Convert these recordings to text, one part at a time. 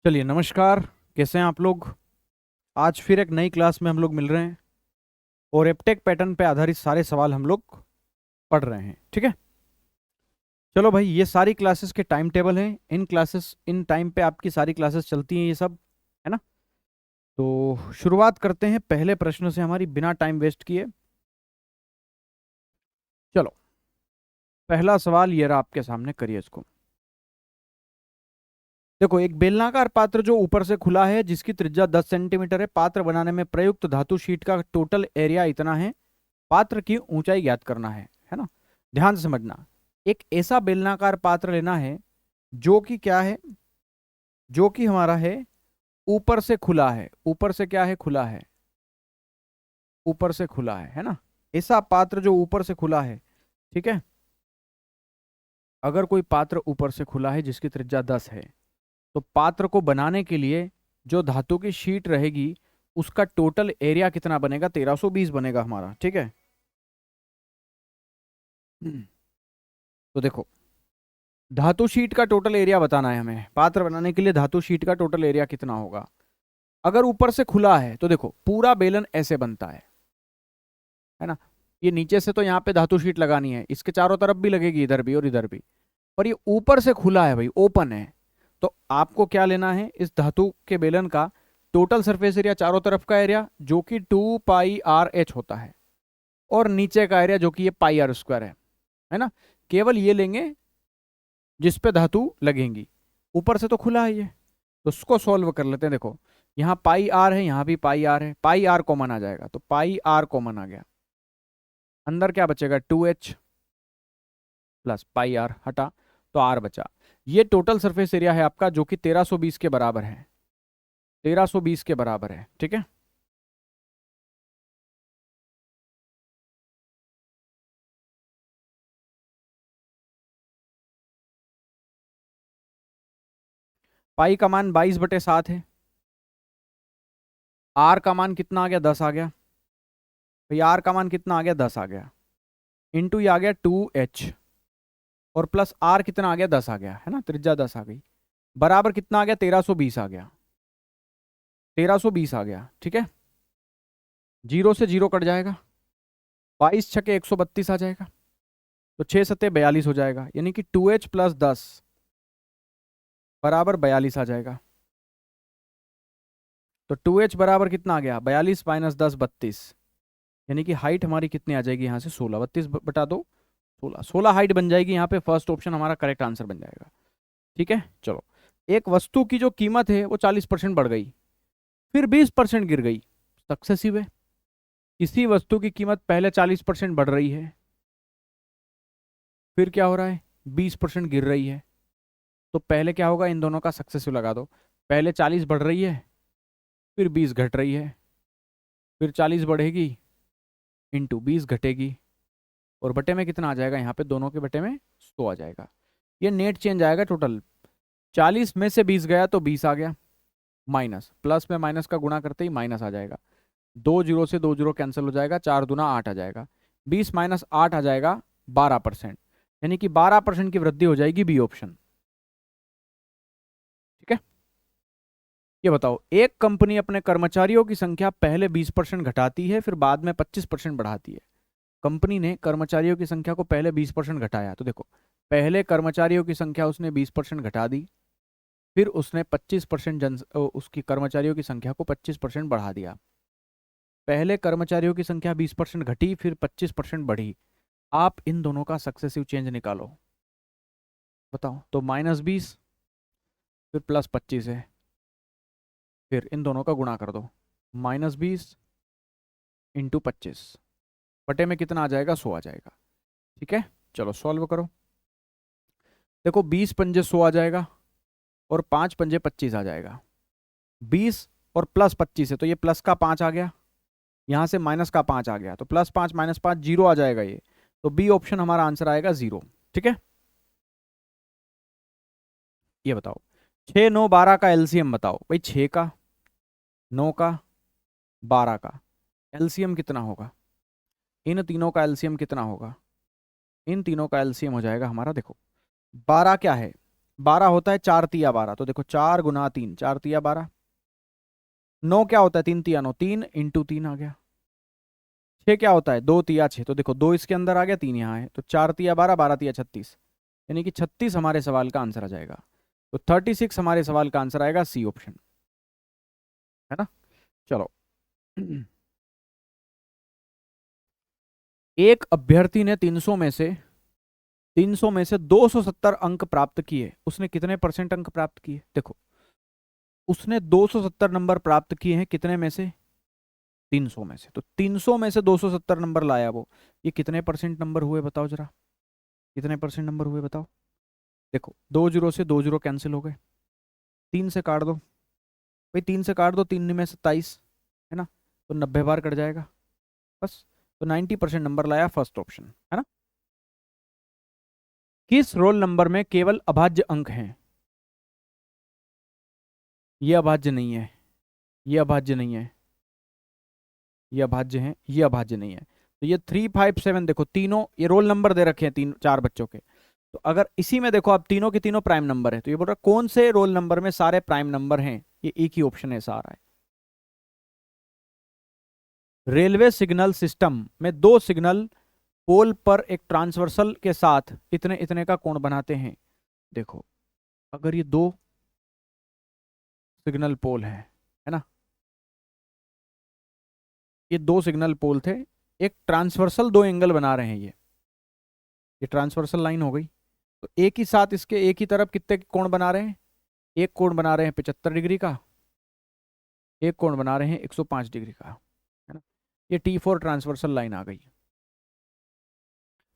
चलिए नमस्कार। कैसे हैं आप लोग। आज फिर एक नई क्लास में हम लोग मिल रहे हैं और एप्टेक पैटर्न पे आधारित सारे सवाल हम लोग पढ़ रहे हैं। ठीक है, चलो भाई, ये सारी क्लासेस के टाइम टेबल हैं। इन टाइम पे आपकी सारी क्लासेस चलती हैं, ये सब है ना। तो शुरुआत करते हैं पहले प्रश्न से हमारी, बिना टाइम वेस्ट किए। चलो, पहला सवाल ये रहा आपके सामने, करिए इसको। देखो, एक बेलनाकार पात्र जो ऊपर से खुला है, जिसकी त्रिज्या 10 सेंटीमीटर है। पात्र बनाने में प्रयुक्त धातु शीट का टोटल एरिया इतना है। पात्र की ऊंचाई ज्ञात करना है ना। ध्यान से समझना, एक ऐसा बेलनाकार पात्र लेना है जो कि क्या है, जो कि हमारा है ऊपर से खुला है। ऊपर से क्या है, खुला है। ऊपर से खुला है ना। ऐसा पात्र जो ऊपर से खुला है, ठीक है। अगर कोई पात्र ऊपर से खुला है जिसकी त्रिज्या 10 है, तो पात्र को बनाने के लिए जो धातु की शीट रहेगी उसका टोटल एरिया कितना बनेगा, 1320 बनेगा हमारा। ठीक है। तो देखो, धातु शीट का टोटल एरिया बताना है हमें। पात्र बनाने के लिए धातु शीट का टोटल एरिया कितना होगा। अगर ऊपर से खुला है तो देखो, पूरा बेलन ऐसे बनता है ना। ये नीचे से तो यहाँ पे धातु शीट लगानी है, इसके चारों तरफ भी लगेगी, इधर भी और इधर भी। पर ये ऊपर से खुला है भाई, ओपन है। तो आपको क्या लेना है, इस धातु के बेलन का टोटल सरफेस एरिया, चारों तरफ का एरिया, जो कि 2πr/h होता है, और नीचे का एरिया जो कि ये πr² है ना। केवल ये लेंगे जिस पे धातु लगेंगी। ऊपर से तो खुला है ये, तो उसको सॉल्व कर लेते हैं। देखो, यहाँ πr है, यहाँ भी πr है। πr कॉमन आ जाएगा, तो πr कॉमन आ गया। अंदर क्या बचेगा, 2h प्लस πr हटा, तो r बचा। ये टोटल सरफेस एरिया है आपका, जो कि 1320 के बराबर है। 1320 के बराबर है, ठीक है। पाई का मान 22/7 है। आर का मान कितना आ गया, 10 आ गया भाई। आर का मान कितना आ गया, 10 आ गया। इंटू ये आ गया 2h, और प्लस आर कितना आ गया, 10 आ गया, है ना। त्रिज्या 10 आ गई, बराबर कितना आ गया, 1320 आ गया। 1320 आ गया, ठीक है। जीरो से जीरो कट जाएगा, 22 × 132 आ जाएगा। तो 6×7 = 42 हो जाएगा, यानी कि 2h प्लस 10 बराबर 42 आ जाएगा। तो 2h बराबर कितना आ गया, 42 - 10 32, यानी कि हाइट हमारी कितनी आ जाएगी यहाँ से, 16। 32/2 16, 16 हाइट बन जाएगी यहाँ पे। फर्स्ट ऑप्शन हमारा करेक्ट आंसर बन जाएगा, ठीक है। चलो, एक वस्तु की जो कीमत है वो 40% बढ़ गई, फिर 20% गिर गई, सक्सेसिव है। इसी वस्तु की कीमत पहले 40% बढ़ रही है, फिर क्या हो रहा है, 20% गिर रही है। तो पहले क्या होगा, इन दोनों का सक्सेसिव लगा दो। पहले 40 बढ़ रही है, फिर 20 घट रही है, फिर 40 बढ़ेगी इंटू 20 घटेगी, और बटे में कितना आ जाएगा, यहाँ पे दोनों के बटे में 100 आ जाएगा। ये नेट चेंज आएगा टोटल। 40 में से 20 गया तो 20 आ गया, माइनस प्लस में माइनस का गुणा करते ही माइनस आ जाएगा। 2 जीरो से 2 जीरो कैंसिल हो जाएगा, 4 दूना 8 आ जाएगा। 20 - 8 आ जाएगा 12%, यानी कि 12% की वृद्धि हो जाएगी, बी ऑप्शन, ठीक है। ये बताओ, एक कंपनी अपने कर्मचारियों की संख्या पहले 20% घटाती है, फिर बाद में 25% बढ़ाती है। कंपनी ने कर्मचारियों की संख्या को पहले 20% घटाया, तो देखो, पहले कर्मचारियों की संख्या उसने 20% घटा दी, फिर उसने 25% उसकी कर्मचारियों की संख्या को 25% बढ़ा दिया। पहले कर्मचारियों की संख्या 20% घटी, फिर 25% बढ़ी। आप इन दोनों का सक्सेसिव चेंज निकालो, बताओ। तो -20 फिर +25 है, फिर इन दोनों का गुणा कर दो। -20 × 25 बटे में कितना आ जाएगा, 100 आ जाएगा, ठीक है। चलो सॉल्व करो। देखो, 20 पंजे 100 आ जाएगा, और 5 पंजे 25 आ जाएगा। 20 और प्लस 25 है, तो ये प्लस का 5 आ गया, यहाँ से माइनस का 5 आ गया, तो +5 - 5 जीरो आ जाएगा ये। तो बी ऑप्शन हमारा आंसर आएगा 0, ठीक है। ये बताओ, 6 9 12 का एलसीएम बताओ भाई। 6 का, 9 का, 12 का एलसीएम कितना होगा। इन तीनों का एलसीएम कितना होगा, इन तीनों का एलसीएम हो जाएगा हमारा, देखो, 12 क्या है, 12 होता है 4 तिया 12, तो देखो 4 × 3, 4 तिया 12। 9 क्या होता है 3 तिया 9, 3 × 3 आ गया। 6 क्या होता है 2 तिया 6, तो देखो 2 इसके अंदर आ गया, 3 यहाँ है, तो 4 तिया 12, 12 तिया 36, यानी कि 36 हमारे सवाल का आंसर आ जाएगा। तो 36 हमारे सवाल का आंसर आएगा, सी ऑप्शन, है ना। चलो। एक अभ्यर्थी ने 300 में से 270 अंक प्राप्त किए, उसने कितने परसेंट अंक प्राप्त किए? देखो, उसने 270 नंबर प्राप्त किए हैं, कितने में से? 300 में से। तो 300 में से 270 नंबर लाया वो, ये कितने परसेंट नंबर हुए बताओ जरा, कितने परसेंट नंबर हुए बताओ। देखो, 2 जीरो से 2 जीरो कैंसिल हो गए, 3 से काट दो भाई, 3 से काट दो, 3 में 27, है ना, तो 90 बार कट जाएगा बस। तो 90% नंबर लाया, फर्स्ट ऑप्शन, है ना। किस रोल नंबर में केवल अभाज्य अंक हैं? ये अभाज्य नहीं है, ये अभाज्य नहीं है, ये अभाज्य है, ये अभाज्य नहीं है। तो ये 3 5 7, देखो तीनों ये रोल नंबर दे रखे हैं, 4 बच्चों के। तो अगर इसी में देखो आप तीनों के तीनों प्राइम नंबर है, तो ये बोल रहा है कौन से रोल नंबर में सारे प्राइम नंबर हैं, ये एक ही ऑप्शन है, सारा है। रेलवे सिग्नल सिस्टम में 2 सिग्नल पोल पर एक ट्रांसवर्सल के साथ इतने इतने का कोण बनाते हैं। देखो, अगर ये 2 सिग्नल पोल है ना, ये 2 सिग्नल पोल थे, एक ट्रांसवर्सल 2 एंगल बना रहे हैं, ये ट्रांसवर्सल लाइन हो गई। तो एक ही साथ इसके एक ही तरफ कितने कोण बना रहे हैं? एक कोण बना रहे हैं 75 डिग्री का, एक कोण बना रहे हैं 105 डिग्री का, है ना। ये T4 ट्रांसवर्सल लाइन आ गई।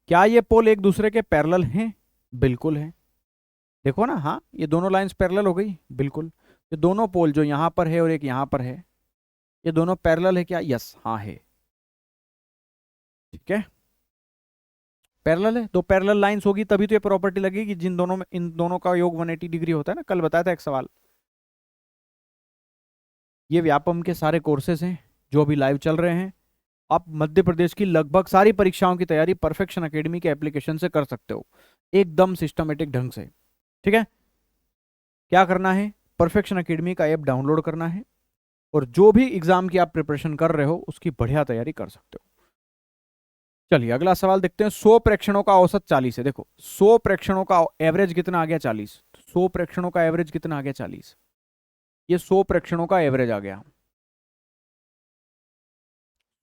क्या ये पोल एक दूसरे के पैरेलल हैं? बिल्कुल है। देखो ना, हाँ, ये दोनों लाइंस पैरेलल हो गई, बिल्कुल। ये दोनों पोल जो यहाँ पर है और एक यहाँ पर है, ये दोनों पैरेलल है क्या? यस, हाँ है। ठीक है, पैरेलल है, दो पैरेलल लाइंस होगी तभी तो ये प्रॉपर्टी लगेगी, जिन दोनों में इन दोनों का योग 180 डिग्री होता है ना, कल बताया था एक सवाल। ये व्यापम के सारे कोर्सेज हैं जो अभी लाइव चल रहे हैं। आप मध्य प्रदेश की लगभग सारी परीक्षाओं की तैयारी परफेक्शन एकेडमी के एप्लीकेशन से कर सकते हो, एकदम सिस्टमेटिक ढंग से। ठीक है, क्या करना है, परफेक्शन एकेडमी का ऐप डाउनलोड करना है, और जो भी एग्जाम की आप प्रिपरेशन कर रहे हो उसकी बढ़िया तैयारी कर सकते हो। चलिए अगला सवाल देखते हैं। 100 प्रेक्षणों का औसत 40 है। देखो, 100 प्रेक्षणों का एवरेज कितना आ गया? 40। 100 प्रेक्षणों का एवरेज कितना आ गया? 40। ये 100 प्रेक्षणों का एवरेज आ गया,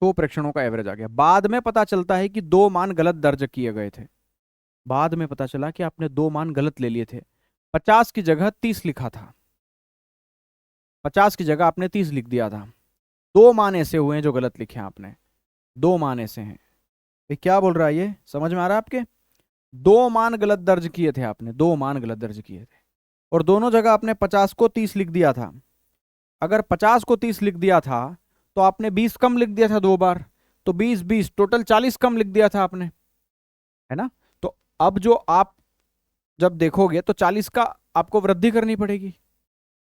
100 प्रेक्षणों का एवरेज आ गया। बाद में पता चलता है कि 2 मान गलत दर्ज किए गए थे, बाद में पता चला कि आपने 2 मान गलत ले लिए थे। 50 की जगह 30 लिखा था, 50 की जगह आपने 30 लिख दिया था। 2 मान ऐसे हुए हैं जो गलत लिखे हैं आपने, 2 मान ऐसे हैं। ये क्या बोल रहा है, ये समझ में आ रहा है आपके? 2 मान गलत दर्ज किए थे आपने, 2 मान गलत दर्ज किए थे, और दोनों जगह आपने 50 को 30 लिख दिया था। अगर 50 को 30 लिख दिया था तो आपने 20 कम लिख दिया था 2 बार, तो 20 20 टोटल 40 कम लिख दिया था आपने, है ना। तो अब जो आप जब देखोगे तो 40 का आपको वृद्धि करनी पड़ेगी,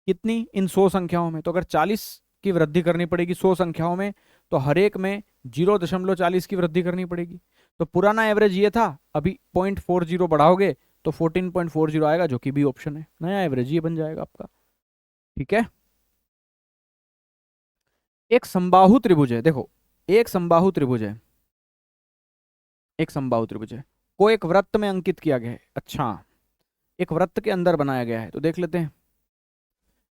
कितनी? इन 100 संख्याओं में। तो अगर 40 की वृद्धि करनी पड़ेगी 100 संख्याओं में, तो हर एक में 0.40 की वृद्धि करनी पड़ेगी। तो पुराना एवरेज ये था, अभी 0.40 बढ़ाओगे तो 14.40 आएगा, जो कि बी ऑप्शन है, नया एवरेज ये बन जाएगा आपका। ठीक है, एक समबाहु त्रिभुज है, देखो एक समबाहु त्रिभुज है, एक समबाहु त्रिभुज है, को एक वृत्त में अंकित किया गया है। अच्छा, एक वृत्त के अंदर बनाया गया है, तो देख लेते हैं।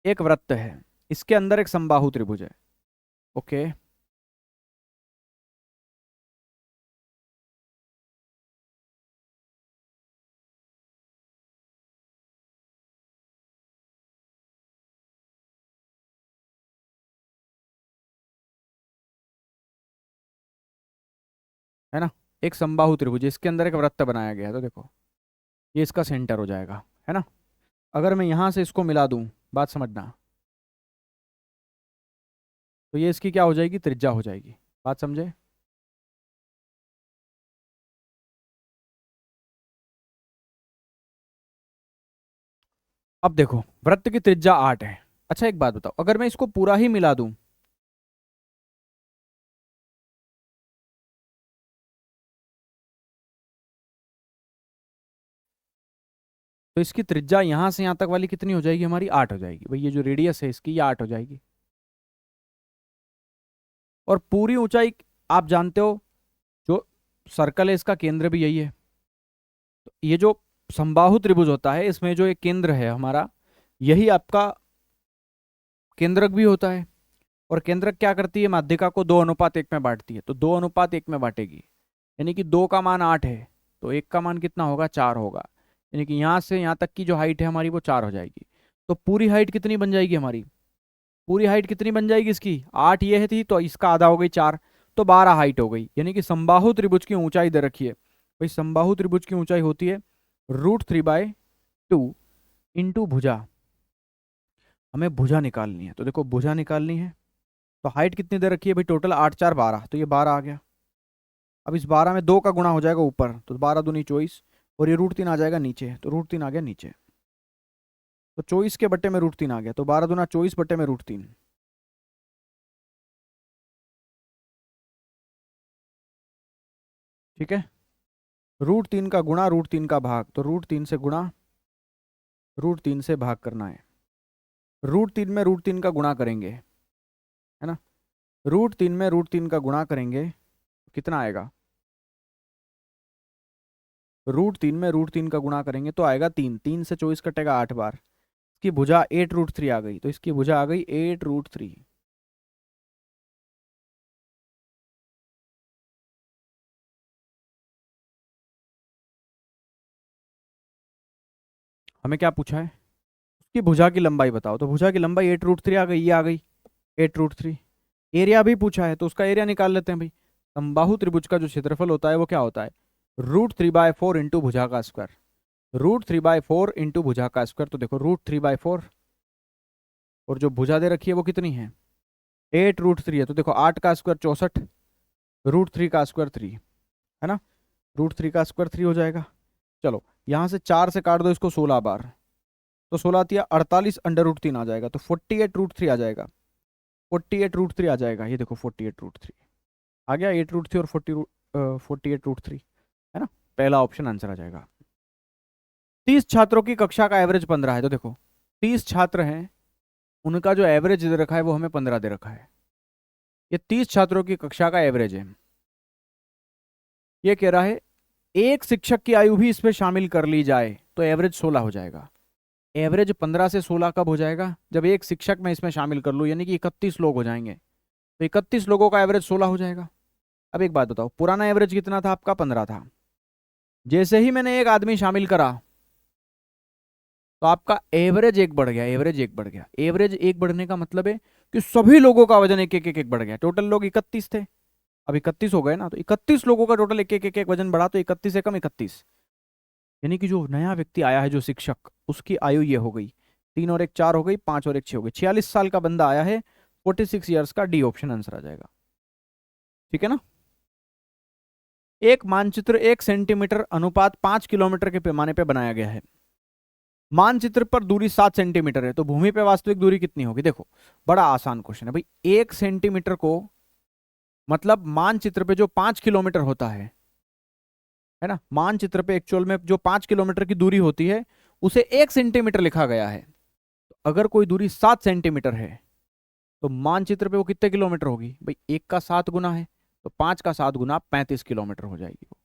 एक वृत्त है, इसके अंदर एक समबाहु त्रिभुज है। ओके, है ना, एक समबाहु त्रिभुज, इसके अंदर एक वृत्त बनाया गया है, तो देखो ये इसका सेंटर हो जाएगा, है ना। अगर मैं यहां से इसको मिला दूं, बात समझना, तो ये इसकी क्या हो जाएगी? त्रिज्या हो जाएगी, बात समझे। अब देखो, वृत्त की त्रिज्या 8 है। अच्छा एक बात बताओ, अगर मैं इसको पूरा ही मिला दूं, तो इसकी त्रिज्या यहां से यहां तक वाली कितनी हो जाएगी हमारी? 8 हो जाएगी भाई। ये जो रेडियस है इसकी, ये 8 हो जाएगी। और पूरी ऊंचाई आप जानते हो, जो सर्कल है इसका केंद्र भी यही है। तो ये जो समबाहु त्रिभुज होता है, इसमें जो एक केंद्र है हमारा, यही आपका केंद्रक भी होता है। और केंद्रक क्या करती है? माध्यिका को 2:1 में बांटती है। तो 2:1 में बांटेगी, यानी कि 2 का मान 8 है, तो 1 का मान कितना होगा? 4 होगा। यानी कि यहां से यहां तक की जो हाइट है हमारी, वो 4 हो जाएगी। तो पूरी हाइट कितनी बन जाएगी हमारी? पूरी हाइट कितनी बन जाएगी इसकी? 8 ये थी, तो इसका आधा हो गई 4, तो 12 हाइट हो गई। यानी कि समबाहु त्रिभुज की ऊंचाई दे रखी है भाई। समबाहु त्रिभुज की ऊंचाई होती है √3/2 इंटू भुजा। हमें भुजा निकालनी है, तो देखो भुजा निकालनी है। तो हाइट कितनी दे रखी है भाई? टोटल 8 4 12, तो ये 12 आ गया। अब इस 12 में 2 का गुणा हो जाएगा ऊपर, तो 12 दूनी 24, और ये √3 आ जाएगा नीचे, तो √3 आ गया नीचे। तो 24 के बट्टे में √3 आ गया, तो 12 दूना 24 बट्टे में √3। ठीक है। √3 का गुणा, √3 का भाग, तो √3 से गुणा, √3 से भाग करना है। √3 में √3 का गुणा करेंगे, है ना। √3 में √3 का गुणा करेंगे, कितना आएगा? √3 में √3 का गुणा करेंगे तो आएगा 3। 3 से 24 कटेगा 8 बार। इसकी भुजा 8√3 आ गई, तो इसकी भुजा आ गई 8√3। हमें क्या पूछा है? उसकी भुजा की लंबाई बताओ। तो भुजा की लंबाई 8√3 आ गई, ये आ गई 8√3। एरिया भी पूछा है, तो उसका एरिया निकाल लेते हैं भाई। समबाहु त्रिभुज का जो क्षेत्रफल होता है वो क्या होता है? √3/4 इंटू भुजा का स्क्वायर। √3/4 इंटू भुजा का स्क्वायर, तो देखो √3/4, और जो भुजा दे रखी है वो कितनी है? 8√3 है, तो देखो 8 का स्क्वायर 64, √3 का स्क्वायर 3, है ना। √3 का स्क्वायर 3 हो जाएगा। चलो यहाँ से 4 से काट दो इसको 16 बार, तो 16 दिया 48, √3 आ जाएगा, तो 48√3 आ जाएगा। 48√3 आ जाएगा, ये देखो 48√3 आ गया। 8√3 और 48√3, है ना। पहला ऑप्शन आंसर आ जाएगा। 30 छात्रों की कक्षा का एवरेज 15 है, तो देखो 30 छात्र हैं, उनका जो एवरेज दे रखा है वो हमें 15 दे रखा है। ये 30 छात्रों की कक्षा का एवरेज है। ये कह रहा है एक शिक्षक की आयु भी इसमें शामिल कर ली जाए तो एवरेज 16 हो जाएगा। एवरेज 15 से 16 कब हो जाएगा? जब एक शिक्षक मैं इसमें शामिल कर लूँ, यानी कि 31 लोग हो जाएंगे, तो 31 लोगों का एवरेज 16 हो जाएगा। अब एक बात बताओ, पुराना एवरेज कितना था आपका? 15 था। जैसे ही मैंने एक आदमी शामिल करा, तो आपका एवरेज एक बढ़ गया, एवरेज एक बढ़ गया। एवरेज एक बढ़ने का मतलब है कि सभी लोगों का वजन एक एक एक एक बढ़ गया। टोटल लोग 31 थे, अब 31 हो गए ना, तो 31 लोगों का टोटल एक एक एक एक वजन बढ़ा, तो 31 से कम 31, यानी कि जो नया व्यक्ति आया है, जो शिक्षक, उसकी आयु ये हो गई 3 और 1 4 हो गई, 5 और 1 6 हो गई, 46 साल का बंदा आया है। 46 ईयर्स का, डी ऑप्शन आंसर आ जाएगा। ठीक है ना। एक मानचित्र 1 सेंटीमीटर अनुपात 5 किलोमीटर के पैमाने पर बनाया गया है। मानचित्र पर दूरी 7 सेंटीमीटर है, तो भूमि पे वास्तविक दूरी कितनी होगी? देखो बड़ा आसान क्वेश्चन है भाई। 1 सेंटीमीटर को, मतलब मानचित्र पे जो 5 किलोमीटर होता है ना, मानचित्र पे एक्चुअल में जो 5 किलोमीटर की दूरी होती है, उसे 1 सेंटीमीटर लिखा गया है। तो अगर कोई दूरी 7 सेंटीमीटर है, तो मानचित्र पे वो कितने किलोमीटर होगी भाई? 1 का 7 गुना है, तो 5 का 7 गुना 35 किलोमीटर हो जाएगी वो।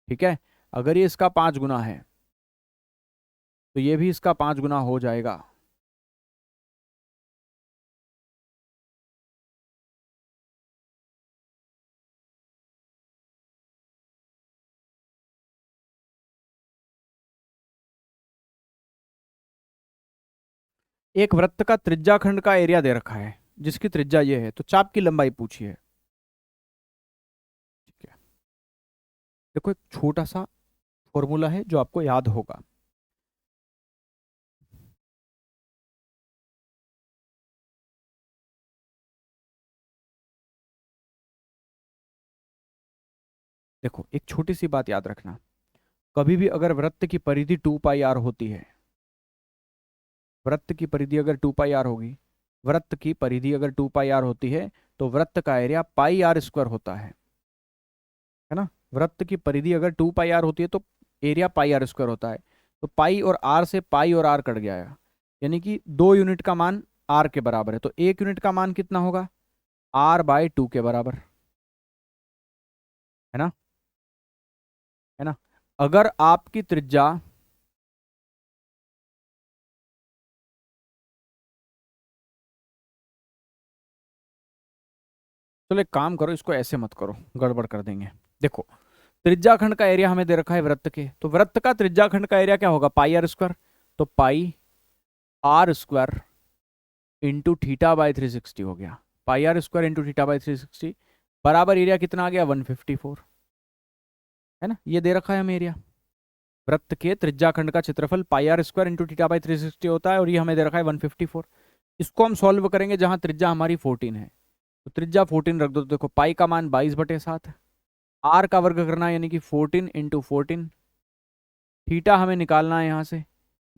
ठीक है। अगर ये इसका 5 गुना है, तो ये भी इसका 5 गुना हो जाएगा। एक वृत्त का त्रिज्याखंड का एरिया दे रखा है, जिसकी त्रिज्या ये है, तो चाप की लंबाई पूछी है। ठीक है। देखो एक छोटा सा फॉर्मूला है जो आपको याद होगा। देखो एक छोटी सी बात याद रखना, कभी भी अगर वृत्त की परिधि 2πr होती है, वृत्त की परिधि अगर 2πr होगी, वृत्त की परिधि अगर 2πr होती है, तो वृत्त का एरिया πr² होता है ना। वृत्त की परिधि अगर 2πr होती है, तो एरिया पाई आर स्क्वायर होता है। तो पाई और आर से पाई और आर कट गया है, यानी कि 2 यूनिट का मान आर के बराबर है, तो 1 यूनिट का मान कितना होगा, r/2 के बराबर, है ना, है ना। अगर आपकी त्रिज्या चलो एक काम करो, इसको ऐसे मत करो, गड़बड़ कर देंगे। देखो, त्रिज्याखंड का एरिया हमें दे रखा है वृत्त के, तो वृत्त का त्रिज्याखंड का एरिया क्या होगा, पाई आर स्क्वायर। तो पाई आर स्क्वायर इंटू θ/360 हो गया, पाई आर स्क्वायर इंटू θ/360 बराबर एरिया कितना आ गया, 154, है ना। ये दे रखा है हमें एरिया, वृत्त के त्रिज्याखंड का क्षेत्रफल पाई आर स्क्वायर इंटू θ/360 होता है, और ये हमें दे रखा है 154। इसको हम सॉल्व करेंगे जहां त्रिज्या हमारी 14 है, तो त्रिज्या 14 रख दो, तो देखो पाई का मान 22/7, आर का वर्ग करना है यानी कि 14 इंटू 14, थीटा हमें निकालना है यहाँ से,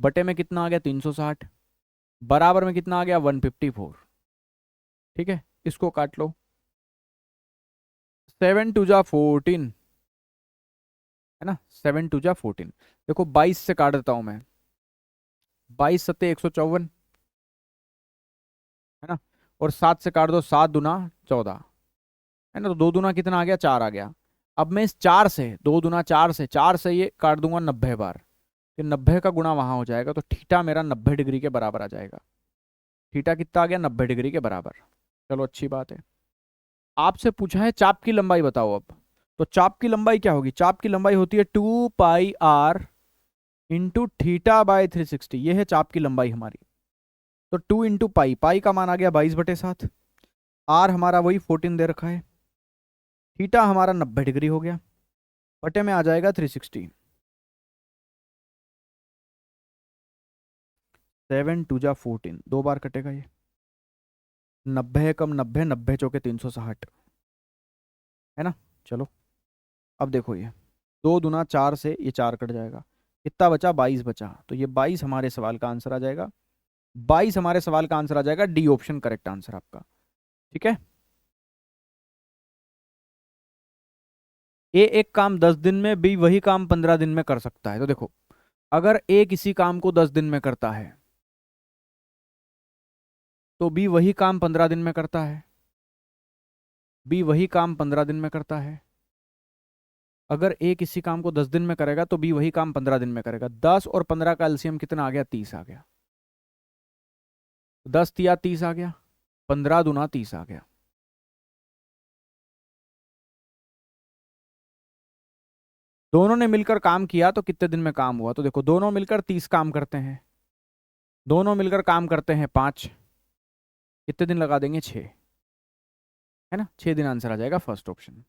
बटे में कितना आ गया 360, बराबर में कितना आ गया 154। ठीक है, इसको काट लो, 7×2 = 14, है ना, 7×2 = 14। देखो 22 से काट देता हूं मैं, 22×7 = 154, है ना, और 7 से काट दो, 7×2 = 14, है ना, तो 2×2 कितना आ गया, 4 आ गया। अब मैं इस 4 से 2×2 4 से ये काट दूंगा 90 बार, फिर 90 का गुणा वहां हो जाएगा, तो थीटा मेरा 90 डिग्री के बराबर आ जाएगा। थीटा कितना आ गया, 90 डिग्री के बराबर। चलो अच्छी बात है। आपसे पूछा है चाप की लंबाई बताओ अब, तो चाप की लंबाई क्या होगी, चाप की लंबाई होती है 2πr इंटू θ/360, ये है चाप की लंबाई हमारी। तो 2 इंटू पाई, पाई का मान आ गया 22/7, आर हमारा वही 14 दे रखा है, थीटा हमारा 90 डिग्री हो गया, बटे में आ जाएगा 360, 7×2 = 14, 2 बार कटेगा ये, 90 कम 90, 90×4 = 360, है ना। चलो अब देखो, ये 2×4 से ये 4 कट जाएगा, कितना बचा, 22 बचा, तो ये 22 हमारे सवाल का आंसर आ जाएगा, 22 हमारे सवाल का आंसर आ जाएगा, डी ऑप्शन करेक्ट आंसर आपका। ठीक है, ए एक काम 10 दिन में, बी वही काम 15 दिन में कर सकता है। तो देखो, अगर ए किसी काम को 10 दिन में करता है, तो बी वही काम 15 दिन में करता है, बी वही काम 15 दिन में करता है। अगर ए किसी काम को 10 दिन में करेगा, तो बी वही काम 15 दिन में करेगा। 10 और 15 का एलसीएम कितना आ गया, 30 आ गया, 10×3 = 30 आ गया, 15×2 = 30 आ गया। दोनों ने मिलकर काम किया तो कितने दिन में काम हुआ, तो देखो दोनों मिलकर 30 काम करते हैं, दोनों मिलकर काम करते हैं 5, कितने दिन लगा देंगे, 6, है ना, 6 दिन आंसर आ जाएगा फर्स्ट ऑप्शन।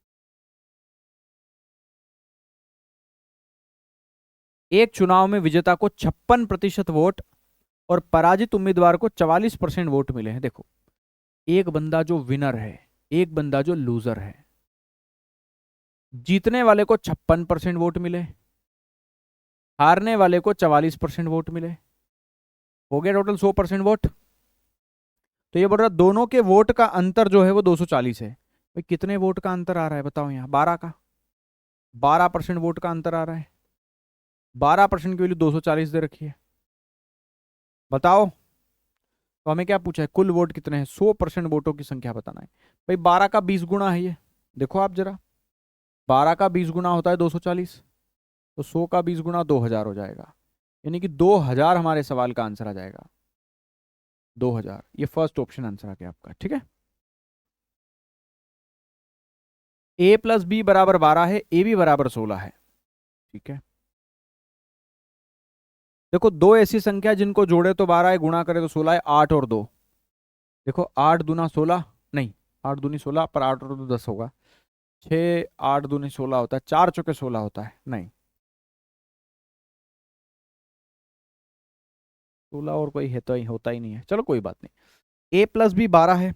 एक चुनाव में विजेता को 56% वोट और पराजित उम्मीदवार को 44% वोट मिले हैं। देखो, एक बंदा जो विनर है, एक बंदा जो लूजर है, जीतने वाले को 56% वोट मिले, हारने वाले को 44% वोट मिले, हो गया टोटल 100% वोट। तो ये बोल रहा दोनों के वोट का अंतर जो है वो 240 है। भाई कितने वोट का अंतर आ रहा है बताओ, यहाँ 12 का, 12% वोट का अंतर आ रहा है, 12% की वैल्यू 240 दे रखी है। बताओ, तो हमें क्या पूछा है, कुल वोट कितने हैं, 100% वोटों की संख्या बताना है। भाई 12 का 20 गुना है ये, देखो आप जरा, 12 का 20 गुना होता है 240, तो 100 का 20 गुना 2000 हो जाएगा, यानी कि 2000 हमारे सवाल का आंसर आ जाएगा, 2000। ये फर्स्ट ऑप्शन आंसर आ गया आपका। ठीक है, a+b = 12 है, ए बी बराबर 16 है। ठीक है, देखो दो ऐसी संख्या जिनको जोड़े तो 12 है, गुणा करे तो 16 है, 8 और 2, देखो 8×2 = 16, नहीं 8×2 = 16, पर 8 और 2 10 होगा, 6 8×2 = 16 होता है, 4×4 = 16 होता है, नहीं 16 और कोई है तो ही होता ही नहीं है। चलो कोई बात नहीं, a+b 12 है,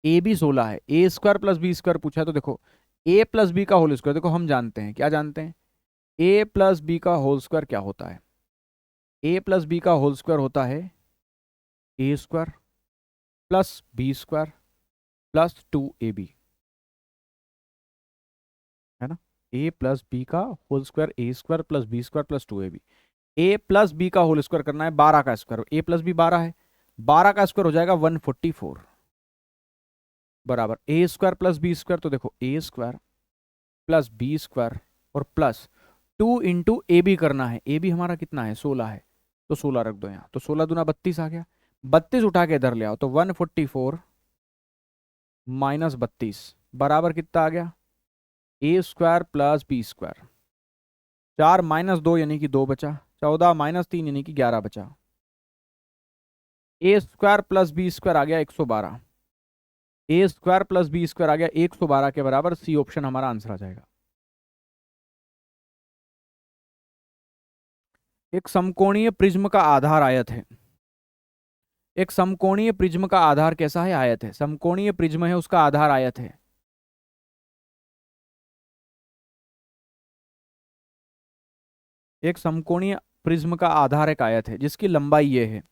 ए बी 16 है, a² + b² पूछा है, तो देखो a+b का होल स्क्वायर, देखो हम जानते हैं, क्या जानते हैं, a+b का होल स्क्वायर क्या होता है, a+b का होल स्क्वायर होता है a² + b² + 2ab, है ना। ए प्लस बी का whole square A square plus B square plus 2ab। A plus B का होल स्क्वायर करना है, 12 का स्क्वायर, ए प्लस बी 12 है, 12 का स्क्वायर हो जाएगा 144 बराबर ए स्क्वायर प्लस बी स्क्वायर। तो देखो ए स्क्वायर प्लस बी स्क्वायर और प्लस 2 इंटू ए बी करना है, ए बी हमारा कितना है 16 है, तो 16 रख दो यहाँ, तो 16 दूना 32 आ गया, 32 उठा के इधर ले आओ तो 144 माइनस 32 बराबर कितना आ गया A square plus B square. 4 minus 2 यानी कि 2 बचा, 14 माइनस 3 यानी कि 11 बचा। ए स्क्वायर प्लस बी स्क्वायर आ गया 112, ए स्क्वायर प्लस बी स्क्वायर आ गया 112 के बराबर, सी ऑप्शन हमारा आंसर आ जाएगा। एक समकोणीय प्रिज्म का आधार आयत है, एक समकोणीय प्रिज्म का आधार कैसा है आयत है, समकोणीय प्रिज्म है उसका आधार आयत है। एक समकोणीय प्रिज्म का आधार एक आयत है जिसकी लंबाई ये है,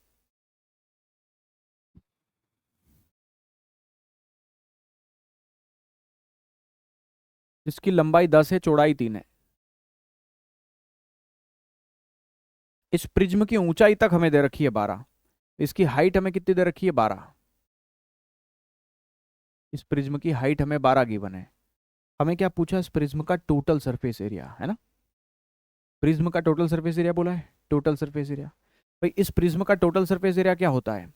जिसकी लंबाई 10 है, चौड़ाई 3 है। इस प्रिज्म की ऊंचाई तक हमें दे रखी है 12, इसकी हाइट हमें कितनी दे रखी है 12, इस प्रिज्म की हाइट हमें 12 गिवन है। हमें क्या पूछा, इस प्रिज्म का टोटल सरफेस एरिया है ना, प्रिज्म का टोटल सरफेस एरिया बोला है, टोटल सरफेस एरिया। भाई इस प्रिज्म का टोटल सरफेस एरिया क्या होता है,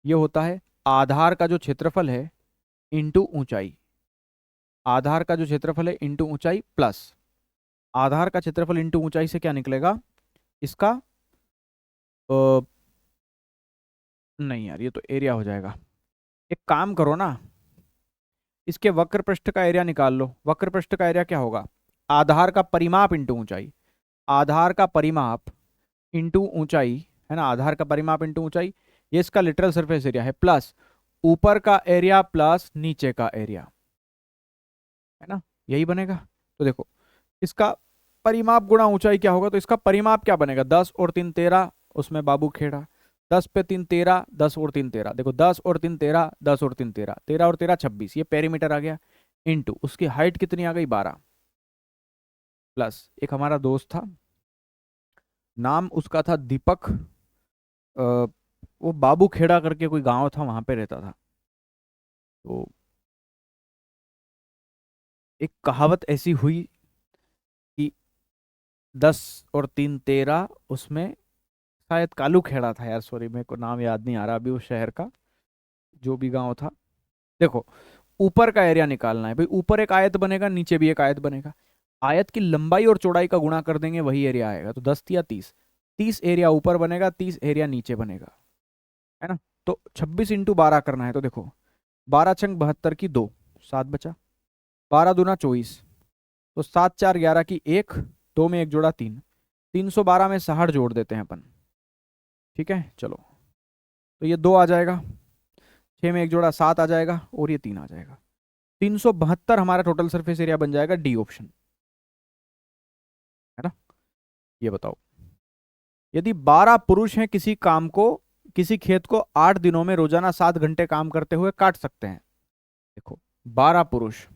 ये होता है आधार का जो क्षेत्रफल है इंटू ऊंचाई, आधार का जो क्षेत्रफल है इंटू ऊंचाई प्लस आधार का क्षेत्रफल इंटू ऊंचाई से क्या निकलेगा इसका नहीं यार ये तो एरिया हो जाएगा, एक काम करो ना, इसके वक्र पृष्ठ का एरिया निकाल लो। वक्र पृष्ठ का एरिया क्या होगा, आधार का परिमाप इंटू ऊंचाई, आधार का परिमाप इंटू ऊंचाई है ना, आधार का परिमाप इंटू ऊंचाई, ये इसका लिटरल सरफेस एरिया है, प्लस ऊपर का एरिया प्लस नीचे का एरिया है ना, यही बनेगा। तो देखो इसका परिमाप गुणा ऊंचाई क्या होगा, तो इसका परिमाप क्या बनेगा 10 और 3 13, उसमें बाबू खेड़ा 10 पे 3 13, 10 और 3 13, देखो 10 और 3 13, 10 और 3 13, 13 और 13 26, ये पेरीमीटर आ गया, इंटू उसकी हाइट कितनी आ गई 12, प्लस एक हमारा दोस्त था नाम उसका था दीपक, वो बाबू खेड़ा करके कोई गांव था वहां पे रहता था। तो एक कहावत ऐसी हुई कि 10 और 3 13, उसमें शायद कालू खेड़ा था यार, सॉरी मेरे को नाम याद नहीं आ रहा अभी उस शहर का, जो भी गांव था। देखो ऊपर का एरिया निकालना है भाई, ऊपर एक आयत बनेगा नीचे भी एक आयत बनेगा, आयत की लंबाई और चौड़ाई का गुणा कर देंगे वही एरिया आएगा, तो 10 या 30, 30 एरिया ऊपर बनेगा 30 एरिया नीचे बनेगा है ना। तो 26 इंटू 12 करना है, तो देखो 12 छंग 72 की 2, 7 बचा, 12 दूना 24, तो 7 4 11 की 1, 2 में 1 जोड़ा 3, 312 में 60 जोड़ देते हैं अपन, ठीक है चलो, तो ये 2 आ जाएगा, 6 में 1 जोड़ा 7 आ जाएगा और ये 3 आ जाएगा, 372 हमारा टोटल सरफेस एरिया बन जाएगा, डी ऑप्शन है ना। ये बताओ यदि 12 पुरुष हैं किसी खेत को 8 दिनों में रोजाना 7 घंटे काम करते हुए काट सकते हैं, देखो 12 पुरुष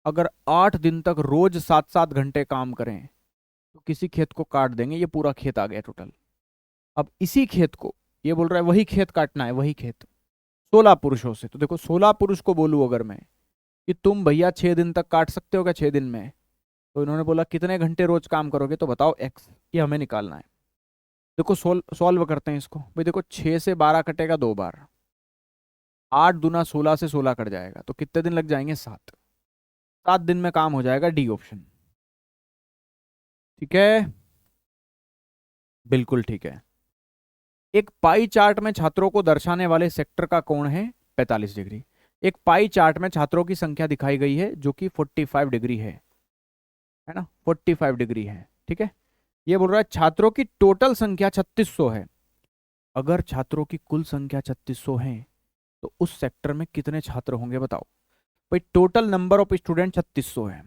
अगर 8 दिन तक रोज 7-7 घंटे काम करें तो किसी खेत को काट देंगे, ये पूरा खेत आ गया टोटल। अब इसी खेत को ये बोल रहा है वही खेत काटना है, वही खेत 16 पुरुषों से, तो देखो 16 पुरुष को बोलूं अगर मैं कि तुम भैया 6 दिन तक काट सकते हो क्या 6 दिन में, तो इन्होंने बोला कितने घंटे रोज काम करोगे, तो बताओ एक्स, ये हमें निकालना है। देखो सॉल्व करते हैं इसको भाई, देखो 6 से 12 कटेगा 2 बार, 8 दूना 16 से 16 कट जाएगा, तो कितने दिन लग जाएंगे 7, 7 दिन में काम हो जाएगा, डी ऑप्शन ठीक है, बिल्कुल ठीक है। एक पाई चार्ट में छात्रों को दर्शाने वाले सेक्टर का कोण है 45 डिग्री, एक पाई चार्ट में छात्रों की संख्या दिखाई गई है जो कि 45 डिग्री है ना, 45 डिग्री है, ठीक है। ये बोल रहा है छात्रों की टोटल संख्या 3600 है, अगर छात्रों की कुल संख्या 3600 है तो उस सेक्टर में कितने छात्र होंगे बताओ। भाई टोटल नंबर ऑफ स्टूडेंट 3600 है,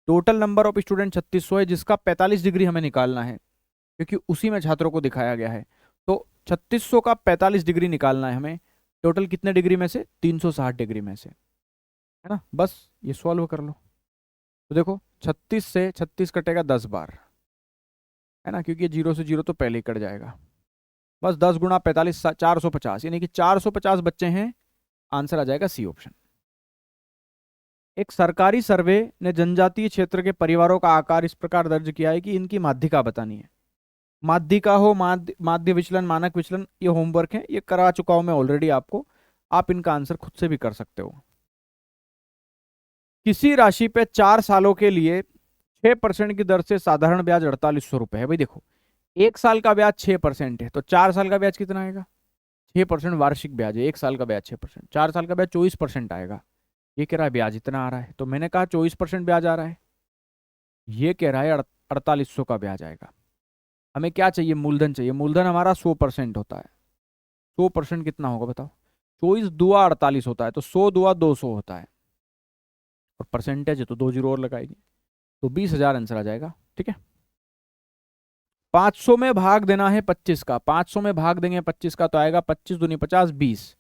टोटल नंबर ऑफ स्टूडेंट 3600 है जिसका 45 डिग्री हमें निकालना है क्योंकि उसी में छात्रों को दिखाया गया है, तो 3600 का 45 डिग्री निकालना है हमें, टोटल कितने डिग्री में से 360 डिग्री में से है है ना, बस ये सॉल्व कर लो। तो देखो 36 से 36 कटेगा 10 बार, है ना, क्योंकि ये 0 से 0 तो पहले ही कट जाएगा। बस 10 गुणा 45 450, यानी कि 450 बच्चे हैं। आंसर आ जाएगा सी ऑप्शन। एक सरकारी सर्वे ने जनजातीय क्षेत्र के परिवारों का आकार इस प्रकार दर्ज किया है कि इनकी माध्यिका बतानी है। माध्यिका हो, माध्य विचलन, मानक विचलन, ये होमवर्क है, ये करा चुका हूं मैं ऑलरेडी आपको। आप इनका आंसर खुद से भी कर सकते हो। किसी राशि पे 4 सालों के लिए 6% की दर से साधारण ब्याज 4800 रुपए है। भाई देखो, 1 साल का ब्याज 6% है, तो 4 साल का ब्याज कितना आएगा? 6% वार्षिक ब्याज है, 1 साल का ब्याज 6%, 4 साल का ब्याज 24% आएगा। ये कह रहा है ब्याज इतना आ रहा है, तो मैंने कहा 24% ब्याज आ रहा है। ये कह रहा है 4800 का ब्याज आएगा। हमें क्या चाहिए? मूलधन चाहिए। मूलधन हमारा 100% होता है। 100% कितना होगा बताओ? 24 दुआ 48 होता है, तो 100 दुआ 200 होता है, और परसेंटेज है तो 2 जीरो और लगाएंगे, तो 20,000 आंसर आ जाएगा। ठीक है, 500 में भाग देना है 25 का, 500 में भाग देंगे 25 का तो आएगा 25 दूनी 50 20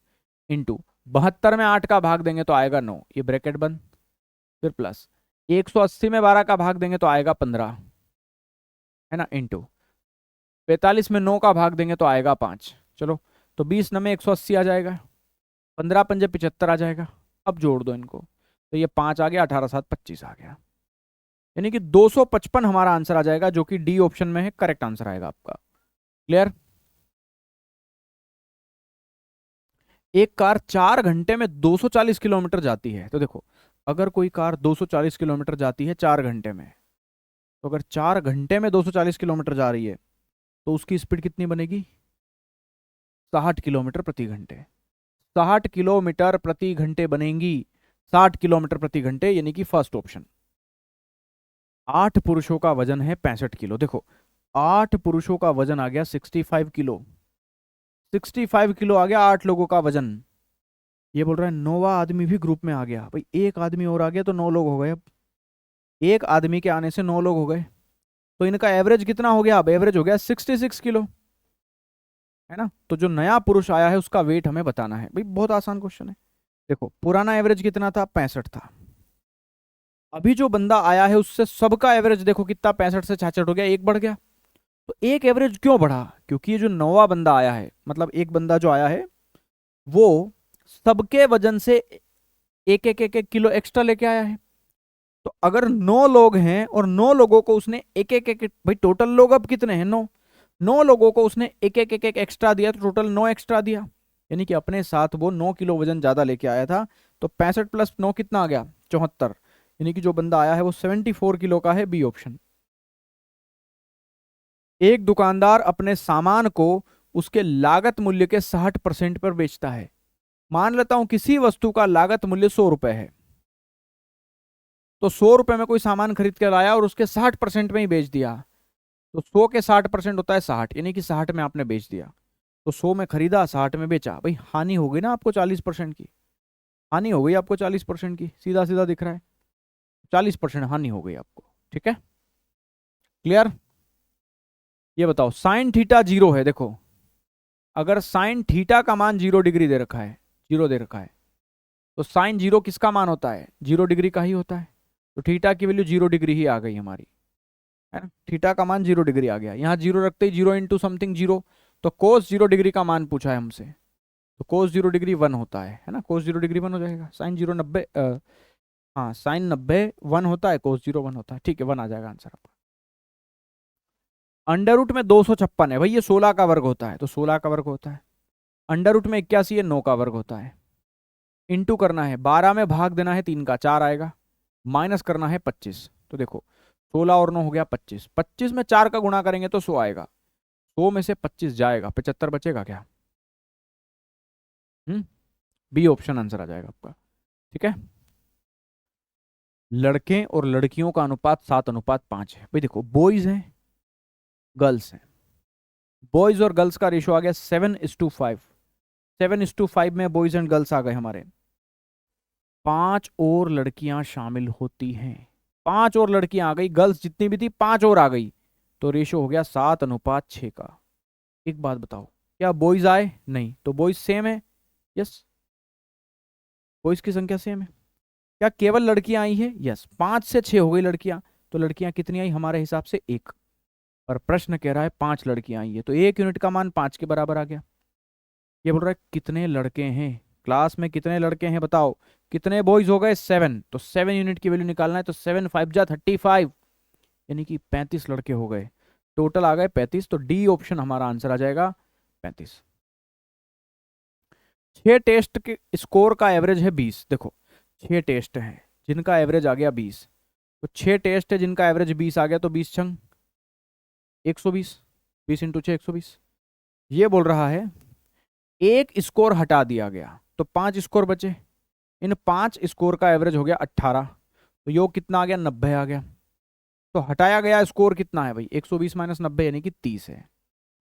इंटू 72 में 8 का भाग देंगे तो आएगा 9, ये ब्रैकेट बंद, फिर प्लस 180 में 12 का भाग देंगे तो आएगा 15, है ना, इंटू 45 में 9 का भाग देंगे तो आएगा 5। चलो, तो 20 न में 180 आ जाएगा, 15 पंजे 75 आ जाएगा। अब जोड़ दो इनको, तो ये 5 आ गया, 18 7 25 आ गया, यानी कि 255 हमारा आंसर आ जाएगा, जो कि डी ऑप्शन में है, करेक्ट आंसर आएगा आपका। क्लियर? एक कार 4 घंटे में 240 किलोमीटर जाती है, तो देखो अगर कोई कार 240 किलोमीटर जाती है 4 घंटे में, तो अगर 4 घंटे में 240 किलोमीटर जा रही है तो उसकी स्पीड कितनी बनेगी? 60 किलोमीटर प्रति घंटे। 60 किलोमीटर प्रति घंटे बनेंगी, 60 किलोमीटर प्रति घंटे, यानी कि फर्स्ट ऑप्शन। 8 पुरुषों का वजन है 65 किलो। देखो 8 पुरुषों का वजन आ गया 65 किलो, 65 किलो आ गया 8 लोगों का वजन। ये बोल रहा है 9वां आदमी भी ग्रुप में आ गया। भाई एक आदमी और आ गया तो 9 लोग हो गए। अब एक आदमी के आने से 9 लोग हो गए, तो इनका एवरेज कितना हो गया? अब एवरेज हो गया 66 किलो, है ना। तो जो नया पुरुष आया है उसका वेट हमें बताना है। भाई बहुत आसान क्वेश्चन है। देखो पुराना एवरेज कितना था? 65 था। अभी जो बंदा आया है उससे सबका एवरेज देखो कितना, 65 से 66 हो गया, एक बढ़ गया। तो एक एवरेज क्यों बढ़ा? क्योंकि ये जो नौवा बंदा आया है, मतलब एक बंदा जो आया है वो सबके वजन से एक किलो एक्स्ट्रा लेके आया है। तो अगर 9 लोग हैं और 9 लोगों को उसने एक भाई टोटल लोग अब कितने हैं? 9 लोगों को उसने एक एक्स्ट्रा दिया, तो टोटल 9 एक्स्ट्रा दिया, यानी कि अपने साथ वो 9 किलो वजन ज्यादा लेके आया था। तो 65 प्लस 9 कितना आ गया? 74, यानी कि जो बंदा आया है वो 74 किलो का है, बी ऑप्शन। एक दुकानदार अपने सामान को उसके लागत मूल्य के 60% पर बेचता है। मान लेता हूं किसी वस्तु का लागत मूल्य 100 रुपए है, तो 100 रुपए में कोई सामान खरीद कर लाया और उसके 60% में ही बेच दिया, तो 100 के 60% होता है 60, यानी कि 60 में आपने बेच दिया। तो 100 में खरीदा, 60 में बेचा, भाई हानि हो गई ना आपको 40% की। हानि हो गई आपको 40% की, सीधा सीधा दिख रहा है, 40% हानि हो गई आपको। ठीक है, क्लियर? ये बताओ साइन थीटा 0 है। देखो अगर साइन थीटा का मान 0 डिग्री दे रखा है, 0 दे रखा है, तो साइन 0 किसका मान होता है? 0 डिग्री का ही होता है। तो थीटा की वैल्यू 0 डिग्री ही आ गई हमारी, है ना। थीटा का मान 0 डिग्री आ गया, यहाँ 0 रखते ही 0 इंटू समथिंग 0, तो कोस 0 डिग्री का मान पूछा है हमसे, तो कोस 0 डिग्री 1 होता है ना। कोस 0 डिग्री 1 हो जाएगा। साइन 0 90, हाँ साइन 90 1 होता है, कोस 0 1 होता है। ठीक है, 1 आ जाएगा आंसर आपका। अंडर रूट में 256 है, भाई ये 16 का वर्ग होता है, तो 16 का वर्ग होता है। अंडर रूट में 81 है, 9 का वर्ग होता है। इंटू करना है, 12 में भाग देना है 3 का, 4 आएगा, माइनस करना है 25। तो देखो 16 और 9 हो गया 25, 25 में 4 का गुणा करेंगे तो 100 आएगा, 100 में से 25 जाएगा, 75 बचेगा क्या? बी ऑप्शन आंसर आ जाएगा आपका। ठीक है, लड़के और लड़कियों का अनुपात 7:5 है। भाई देखो बॉयज हैं, गर्ल्स हैं, बॉयज और गर्ल्स का रेशियो आ गया 7:5, 7:5 में बॉयज एंड गर्ल्स आ गए हमारे। 5 और लड़कियां शामिल होती हैं, 5 और लड़कियां आ गई, गर्ल्स जितनी भी थी 5 और आ गई, तो रेशियो हो गया 7:6 का। एक बात बताओ, क्या बॉयज आए? नहीं, तो बॉयज सेम है। यस, बॉयज की संख्या सेम है। क्या केवल लड़कियां आई है? यस, 5 से 6 हो गई लड़कियां। तो लड़कियां कितनी आई हमारे हिसाब से? एक। और प्रश्न कह रहा है 5 लड़कियां आई है, तो 1 यूनिट का मान 5 के बराबर आ गया। ये बोल रहा है कितने लड़के हैं क्लास में, कितने लड़के हैं बताओ। कितने बॉयज हो गए? 7। तो 7 यूनिट की वैल्यू निकालना है, तो 7×5 = 35, यानी कि 35 लड़के हो गए। टोटल आ गए 35। तो डी ऑप्शन हमारा आंसर आ जाएगा 35। 6 टेस्ट के स्कोर का एवरेज है 20। देखो 6 टेस्ट हैं जिनका एवरेज आ गया 20। तो 6 टेस्ट है जिनका एवरेज 20 आ गया, तो 20 छंग 120। 20 × 6 120। ये बोल रहा है एक स्कोर हटा दिया गया तो 5 स्कोर बचे। इन 5 स्कोर का एवरेज हो गया 18। तो योग कितना आ गया? 90 आ गया। तो हटाया गया स्कोर कितना है भाई? 120 - 90 यानी कि 30 है।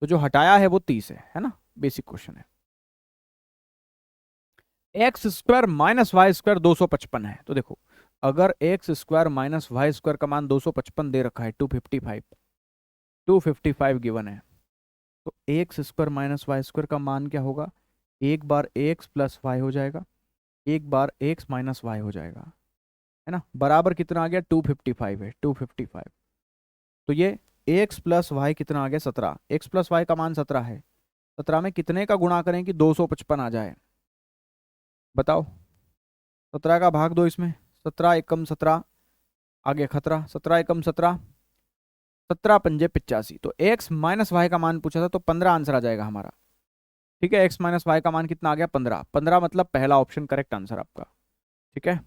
तो जो हटाया है वो 30 है ना? बेसिक क्वेश्चन है। x² - y² 255 है। तो देखो अगर x² - y² का मान 255 दे रखा है, 255 गिवन है, तो x² - y² का मान क्या होगा? एक बार x प्लस वाई हो जाएगा, एक बार x माइनस वाई हो जाएगा, है ना? बराबर कितना आ गया? 255 है, 255। तो ये x प्लस वाई कितना आ गया? 17। x प्लस वाई का मान 17 है। 17 में कितने का गुणा करें कि 255 आ जाए? बताओ। 17 का भाग दो इसमें। 17 × 1 = 17, आगे खतरा। 17 × 1 = 17, 17×5 = 85। तो x माइनस वाई का मान पूछा था, तो 15 आंसर आ जाएगा हमारा। ठीक है, x माइनस वाई का मान कितना आ गया? 15। 15 मतलब पहला ऑप्शन करेक्ट आंसर आपका। ठीक है।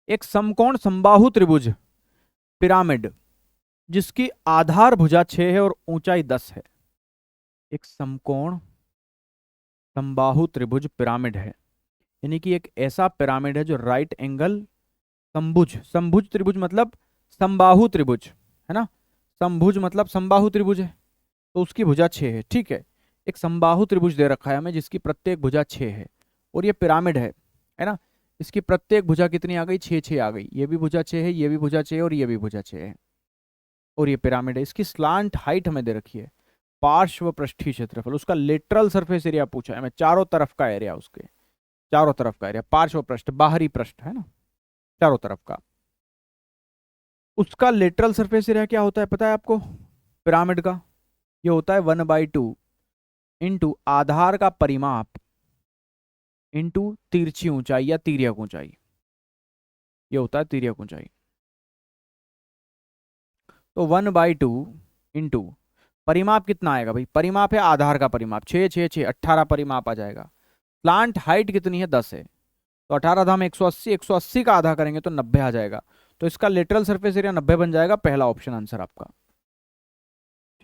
एक समकोण समबाहु त्रिभुज पिरामिड जिसकी आधार भुजा 6 है और ऊंचाई 10 है। एक समकोण समबाहु त्रिभुज पिरामिड है, यानी कि एक ऐसा पिरामिड है जो राइट एंगल समभुज, समभुज त्रिभुज मतलब समबाहु त्रिभुज, है ना? समभुज मतलब समबाहु त्रिभुज है, तो उसकी भुजा 6 है। ठीक है, एक समबाहु त्रिभुज दे रखा है हमें जिसकी प्रत्येक भुजा 6 है, और ये पिरामिड है ना? इसकी प्रत्येक भुजा कितनी आ गई? 6 6 आ गई। ये भी भुजा 6 है, ये भी भुजा 6 है, और ये भी भुजा 6 है, और ये पिरामिड है। इसकी स्लांट हाइट हमें दे रखी है, पार्श्व पृष्ठीय क्षेत्रफल, उसका लेटरल सरफेस एरिया पूछा है हमें, चारों तरफ का एरिया, उसके चारों तरफ का एरिया, पार्श्व पृष्ठ बाहरी पृष्ठ है ना, चारों तरफ का। उसका लेटरल सरफेस एरिया क्या होता है पता है आपको? पिरामिड का ये होता है 1/2 इंटू आधार का परिमाप इंटू तिरछी ऊंचाई या तिर्यक ऊंचाई। ये होता है तिर्यक ऊंचाई। तो 1/2 इंटू परिमाप कितना आएगा भाई? परिमाप है आधार का परिमाप, 6 6 6 18 परिमाप आ जाएगा। प्लांट हाइट कितनी है? 10 है, तो 18 धाम 180, 180 का आधा करेंगे तो 90 आ जाएगा। तो इसका लेटरल सरफेस एरिया 90 बन जाएगा। पहला ऑप्शन आंसर आपका।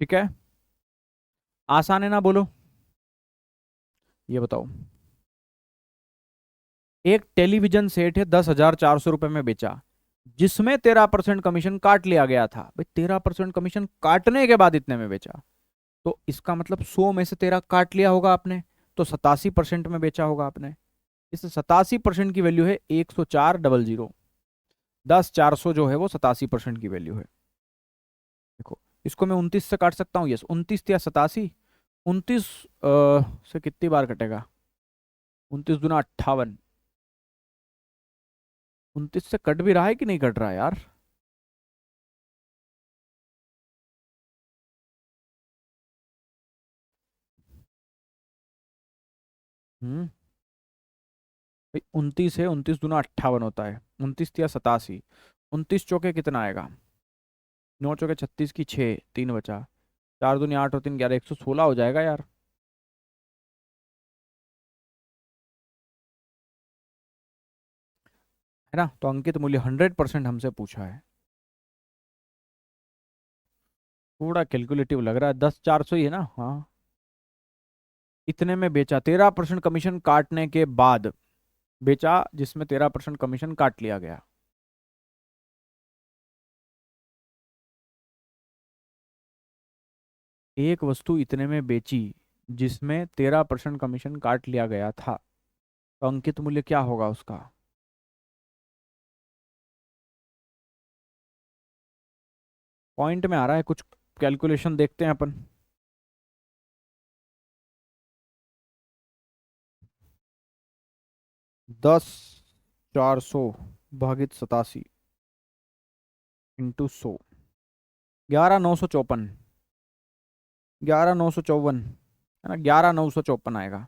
ठीक है, आसान है ना? बोलो, ये बताओ। एक टेलीविजन सेट है, 10,400 रुपए में बेचा, जिसमें 13% कमीशन काट लिया गया था। भाई 13% कमीशन काटने के बाद इतने में बेचा, तो इसका मतलब 100 में से 13 काट लिया होगा आपने, तो 87% में बेचा होगा आपने। इस 87% की वैल्यू है 104,000। 10,400 जो है वो 87% की वैल्यू है। देखो इसको मैं 29 से काट सकता हूँ। यस, 29 या 87। 29 से कितनी बार कटेगा? 29 दूना 58। 29 से कट भी रहा है कि नहीं कट रहा है यार? हम्म, 29 है, 29 दूना 58 होता है। 29 या 87। 29 चौके कितना आएगा? 9 चौके 36 की 6, 3 बचा, 4 दूनी 8 और 3 11, 116 हो जाएगा यार। है ना? तो अंकित मूल्य 100% हमसे पूछा है। थोड़ा कैलकुलेटिव लग रहा है, 10,400 ही है ना? हाँ, इतने में बेचा, 13% कमीशन काटने के बाद बेचा, जिसमें 13% कमीशन काट लिया गया। एक वस्तु इतने में बेची जिसमें 13% कमीशन काट लिया गया था, तो अंकित मूल्य क्या होगा उसका? पॉइंट में आ रहा है कुछ, कैलकुलेशन देखते हैं अपन। 10 400/87 इंटू 100, 11,954, 11,954 है ना, 11,954 आएगा,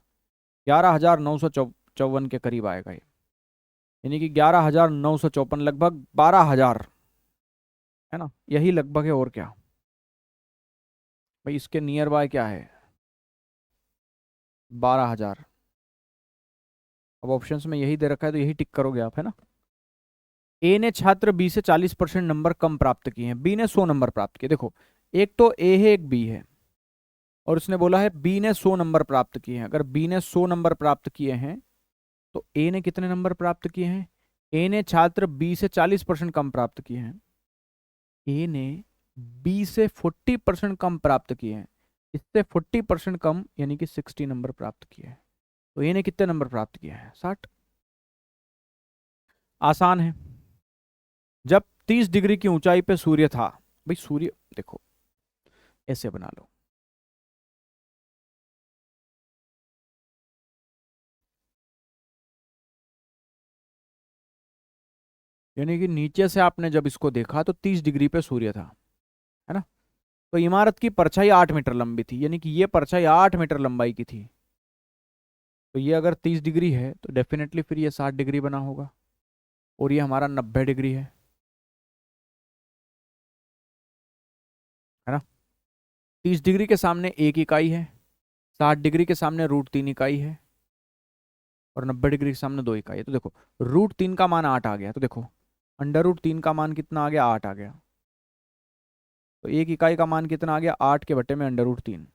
11,954 के करीब आएगा ये, यानी कि 11,954 लगभग 12,000 है ना, यही लगभग है और क्या भाई, इसके नियर बाय क्या है 12,000। अब ऑप्शंस में यही दे रखा है तो यही टिक करोगे आप, है ना। ए ने छात्र बी से 40% नंबर कम प्राप्त किए हैं, बी ने 100 नंबर प्राप्त किए। देखो एक तो ए है एक बी है, और उसने बोला है बी ने 100 नंबर प्राप्त किए हैं। अगर बी ने 100 नंबर प्राप्त किए हैं तो ए ने कितने नंबर प्राप्त किए हैं, ए ने छात्र बी से 40% कम प्राप्त किए हैं, ए ने बी से 40% कम प्राप्त किए हैं, इससे 40% कम यानी कि 60 नंबर प्राप्त किए हैं। तो ए ने कितने नंबर प्राप्त किए हैं 60। आसान है। जब 30 डिग्री की ऊंचाई पे सूर्य था, भाई सूर्य देखो ऐसे बना लो, यानी कि नीचे से आपने जब इसको देखा तो 30 डिग्री पे सूर्य था, है ना। तो इमारत की परछाई 8 मीटर लंबी थी, यानी कि ये परछाई 8 मीटर लंबाई की थी। तो ये अगर 30 डिग्री है तो डेफिनेटली फिर ये 60 डिग्री बना होगा, और ये हमारा 90 डिग्री है ना। 30 डिग्री के सामने एक इकाई है, 60 डिग्री के सामने √3 इकाई है, और 90 डिग्री के सामने 2 इकाई है। तो देखो √3 का मान 8 आ गया, तो देखो √3 का मान कितना आ गया 8 आ गया, तो एक इकाई का मान कितना आ गया 8 के बटे में √3।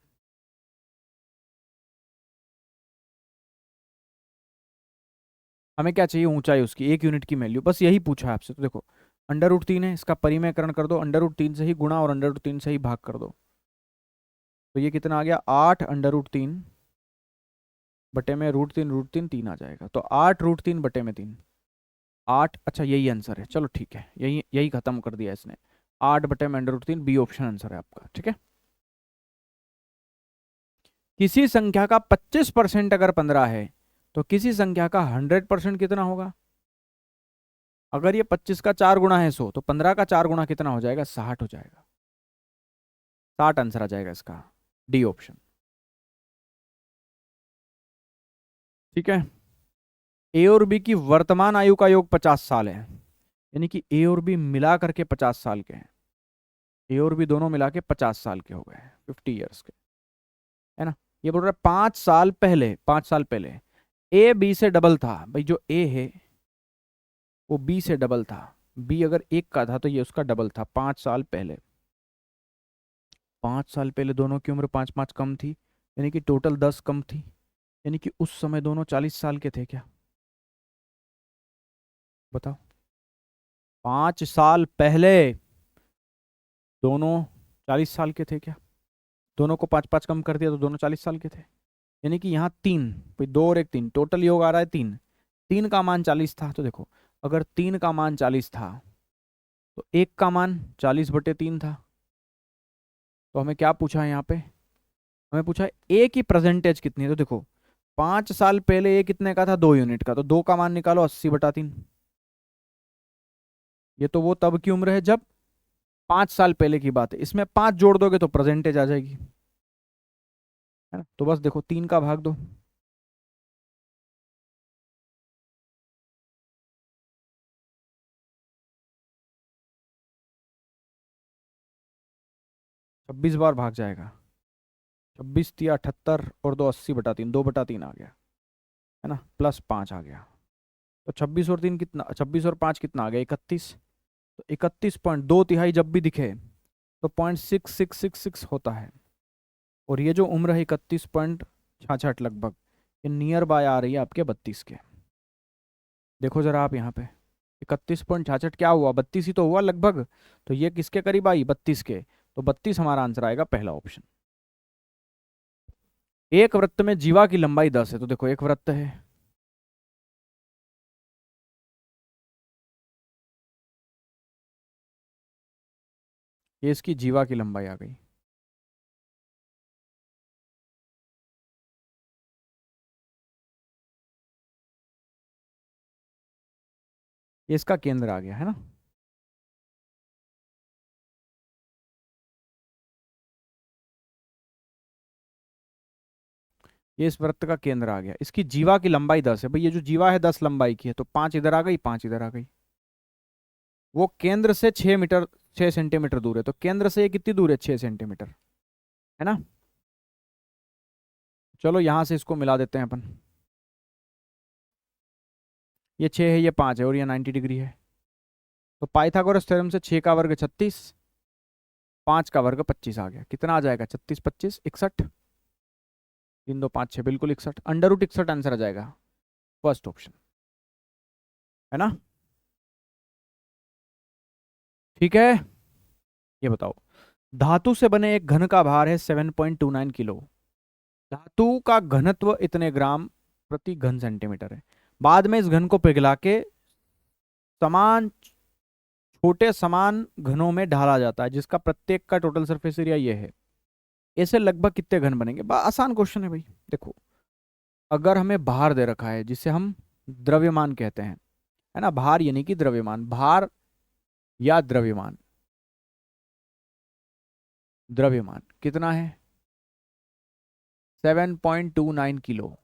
हमें क्या चाहिए ऊंचाई उसकी, 1 यूनिट की वैल्यू, बस यही पूछा है आपसे। तो देखो √3 है, इसका परिमेयकरण कर दो, √3 से ही गुणा और √3 से ही भाग कर दो। तो ये कितना आ गया 8 √3 बटे में √3, 3 आ जाएगा, तो 8 √3 बटे में 3, 8। अच्छा यही आंसर है, चलो ठीक है, यही यही खत्म कर दिया इसने, 8 बटे में √3, बी ऑप्शन आंसर है आपका, ठीक है। किसी संख्या का 25% अगर 15 है तो किसी संख्या का 100% कितना होगा। अगर ये 25 का 4 गुना है 100, तो 15 का 4 गुना कितना हो जाएगा 60 हो जाएगा, 60 आंसर आ जाएगा इसका, डी ऑप्शन, ठीक है। ए और बी की वर्तमान आयु का योग 50 साल है, यानी कि ए और बी मिला करके 50 साल के हैं, ए और बी दोनों मिला के 50 साल के हो गए, 50 ईयर्स के, है ना। ये बोल रहा है 5 साल पहले, 5 साल पहले ए बी से डबल था, भाई जो ए है वो बी से डबल था, बी अगर 1 का था तो ये उसका डबल था 5 साल पहले। 5 साल पहले दोनों की उम्र 5 5 कम थी, यानी कि टोटल 10 कम थी, यानी कि उस समय दोनों 40 साल के थे क्या, बताओ। 5 साल पहले दोनों 40 साल के थे क्या, दोनों को 5 5 कम कर दिया तो दोनों 40 साल के थे, यानी कि यहाँ 3, भाई 2 और 1 3, टोटल योग आ रहा है 3, 3 का मान 40 था, तो देखो अगर 3 का मान 40 था तो 1 का मान 40/3 था। तो हमें क्या पूछा है यहाँ पे, हमें पूछा है ए की परसेंटेज कितनी है। तो देखो 5 साल पहले ए कितने का था 2 यूनिट का, तो 2 का मान निकालो 80/3, ये तो वो तब की उम्र है जब 5 साल पहले की बात है, इसमें 5 जोड़ दोगे तो परसेंटेज आ जाएगी, है ना। तो बस देखो 3 का भाग दो, 26 बार भाग जाएगा, 26×3 = 78 और 2 80/3, 2/3 आ गया, है ना, +5 आ गया। तो 26 और 3 कितना, 26 और 5 कितना आ गया 31, तो 31.2 जब भी दिखे तो 0.6666 होता है, और ये जो उम्र है 31.66 लगभग, ये नियर बाय आ रही है आपके 32 के। देखो जरा आप यहाँ पे 31.66 क्या हुआ 32 ही तो हुआ लगभग, तो ये किसके करीब आई 32 के, तो 32 हमारा आंसर आएगा पहला ऑप्शन। एक वृत्त में जीवा की लंबाई 10 है, तो देखो एक वृत्त है, ये इसकी जीवा की लंबाई आ गई। ये इसका केंद्र आ गया है ना। ये इस वृत्त का केंद्र आ गया। इसकी जीवा की लंबाई 10 है भाई, ये जो जीवा है 10 लंबाई की है, तो 5 इधर आ गई, 5 इधर आ गई। वो केंद्र से 6 मीटर, 6 सेंटीमीटर दूर है, तो केंद्र से ये कितनी दूर है, 6 सेंटीमीटर, है ना। चलो यहां से इसको मिला देते हैं अपन। ये 6 है, ये 5 है, और ये 90 डिग्री है। तो पाइथागोरस थ्योरम से 6 का वर्ग 36, 5 का वर्ग 25 आ गया। कितना आ जाएगा, 36 25 61, 3 2 5 6, बिल्कुल 61, √61 आंसर आ जाएगा, फर्स्ट ऑप्शन, है ना। ठीक है, ये बताओ, धातु से बने एक घन का भार है 7.29 किलो, धातु का घनत्व इतने ग्राम प्रति घन सेंटीमीटर है। बाद में इस घन को पिघला के समान छोटे समान घनों में ढाला जाता है, जिसका प्रत्येक का टोटल सरफेस एरिया ये है। ऐसे लगभग कितने घन बनेंगे। आसान क्वेश्चन है भाई। देखो, अगर हमें भार दे रखा है जिसे हम द्रव्यमान कहते हैं, है ना, भार यानी कि द्रव्यमान, भार या द्रव्यमान, द्रव्यमान कितना है, 7.29 किलो,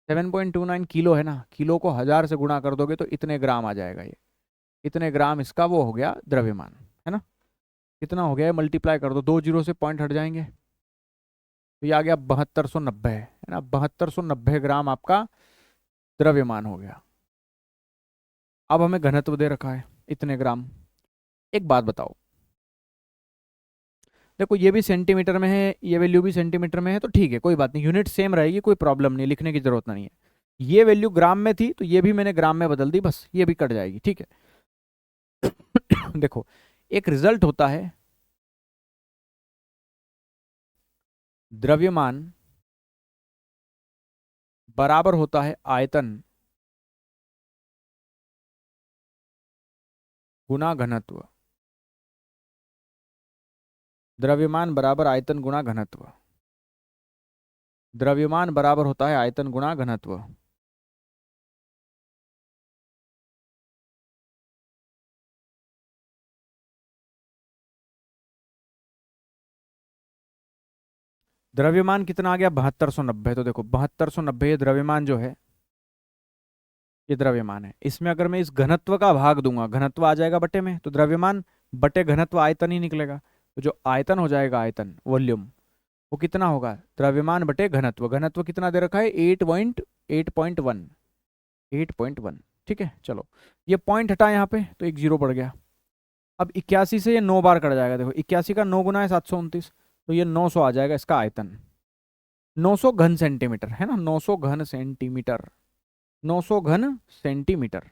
7.29 किलो है ना, किलो को 1000 से गुणा कर दोगे तो इतने ग्राम आ जाएगा। ये इतने ग्राम इसका वो हो गया द्रव्यमान, है ना। कितना हो गया, मल्टीप्लाई कर दो, 2 जीरो से पॉइंट हट जाएंगे, तो ये आ गया 7290, है ना, 7290 ग्राम आपका द्रव्यमान हो गया। अब हमें घनत्व दे रखा है इतने ग्राम। एक बात बताओ, देखो ये भी सेंटीमीटर में है, ये वैल्यू भी सेंटीमीटर में है, तो ठीक है, कोई बात नहीं, यूनिट सेम रहेगी, कोई प्रॉब्लम नहीं, लिखने की जरूरत नहीं है। ये वैल्यू ग्राम में थी, तो ये भी मैंने ग्राम में बदल दी, बस ये भी कट जाएगी, ठीक है। देखो, एक रिजल्ट होता है, द्रव्यमान बराबर होता है आयतन गुना घनत्व, द्रव्यमान बराबर आयतन गुना घनत्व, द्रव्यमान बराबर होता है आयतन गुना घनत्व। द्रव्यमान कितना आ गया, 7290। तो देखो 7290 ये द्रव्यमान जो है, ये द्रव्यमान है। इसमें अगर मैं इस घनत्व का भाग दूंगा, घनत्व आ जाएगा बटे में, तो द्रव्यमान बटे घनत्व आयतन ही निकलेगा। तो जो आयतन हो जाएगा, आयतन वॉल्यूम, वो कितना होगा, द्रव्यमान बटे घनत्व। घनत्व कितना दे रखा है, 8.1, 8.1। ठीक है, चलो ये पॉइंट हटा यहाँ पे, तो एक जीरो पड़ गया। अब 81 से ये 9 बार कट जाएगा। देखो 81 का 9 गुना है 729, तो ये 900 आ जाएगा इसका आयतन। 900 घन सेंटीमीटर, है ना, 900 घन सेंटीमीटर, 900 घन सेंटीमीटर,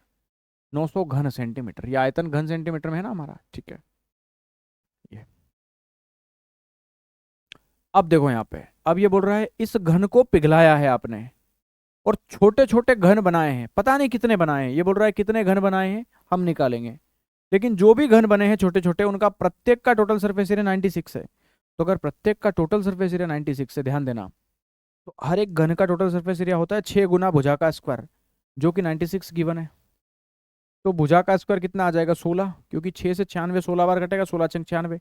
900 घन सेंटीमीटर, ये आयतन घन सेंटीमीटर में है ना हमारा, ठीक है। ये अब देखो यहाँ पे, अब ये बोल रहा है इस घन को पिघलाया है आपने और छोटे छोटे घन बनाए हैं, पता नहीं कितने बनाए हैं, ये बोल रहा है कितने घन बनाए हैं हम निकालेंगे। लेकिन जो भी घन बने हैं छोटे छोटे, उनका प्रत्येक का टोटल सरफेस एरिया 96 है। तो अगर प्रत्येक का टोटल सरफेस एरिया 96 है, ध्यान देना, तो हर एक घन का टोटल सरफेस एरिया होता है 6 गुना भुजा का स्क्वायर, जो कि 96 गिवन है। तो भुजा का स्क्वायर कितना आ जाएगा, 16, क्योंकि 6 से 96 16 बार कटेगा, 16 6 96।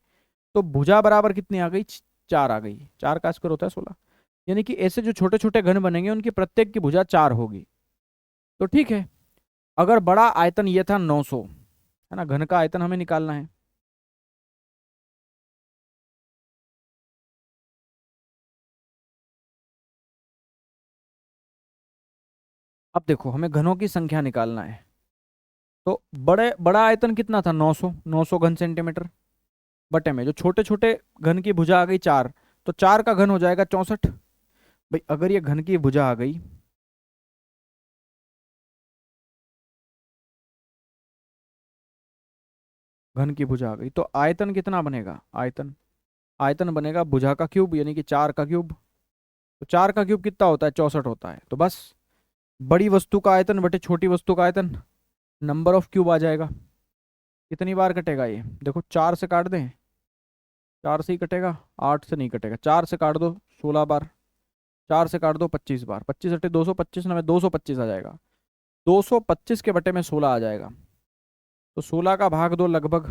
तो भुजा बराबर कितनी आ गई, 4 आ गई। 4 का स्क्वायर होता है 16, यानी कि ऐसे जो छोटे छोटे घन बनेंगे उनकी प्रत्येक की भुजा 4 होगी। तो ठीक है, अगर बड़ा आयतन ये था 900, है ना, घन का आयतन हमें निकालना है। अब देखो हमें घनों की संख्या निकालना है, तो बड़ा आयतन कितना था, 900, 900 घन सेंटीमीटर बटे में जो छोटे छोटे घन की भुजा आ गई 4, तो 4 का घन हो जाएगा 64। भाई अगर ये घन की भुजा आ गई, घन की भुजा आ गई, तो आयतन कितना बनेगा, आयतन, आयतन बनेगा भुजा का क्यूब, यानी कि 4 का क्यूब। तो 4 का क्यूब कितना होता है, 64 होता है। तो बस बड़ी वस्तु का आयतन बटे छोटी वस्तु का आयतन, नंबर ऑफ क्यूब आ जाएगा। कितनी बार कटेगा ये, देखो 4 से काट दें, 4 से ही कटेगा, 8 से नहीं कटेगा, 4 से काट दो 16 बार, 4 से काट दो 25 बार, 25 अट्ठे 225 ना, 225 आ जाएगा। 225 के बटे में 16 आ जाएगा। तो 16 का भाग दो लगभग,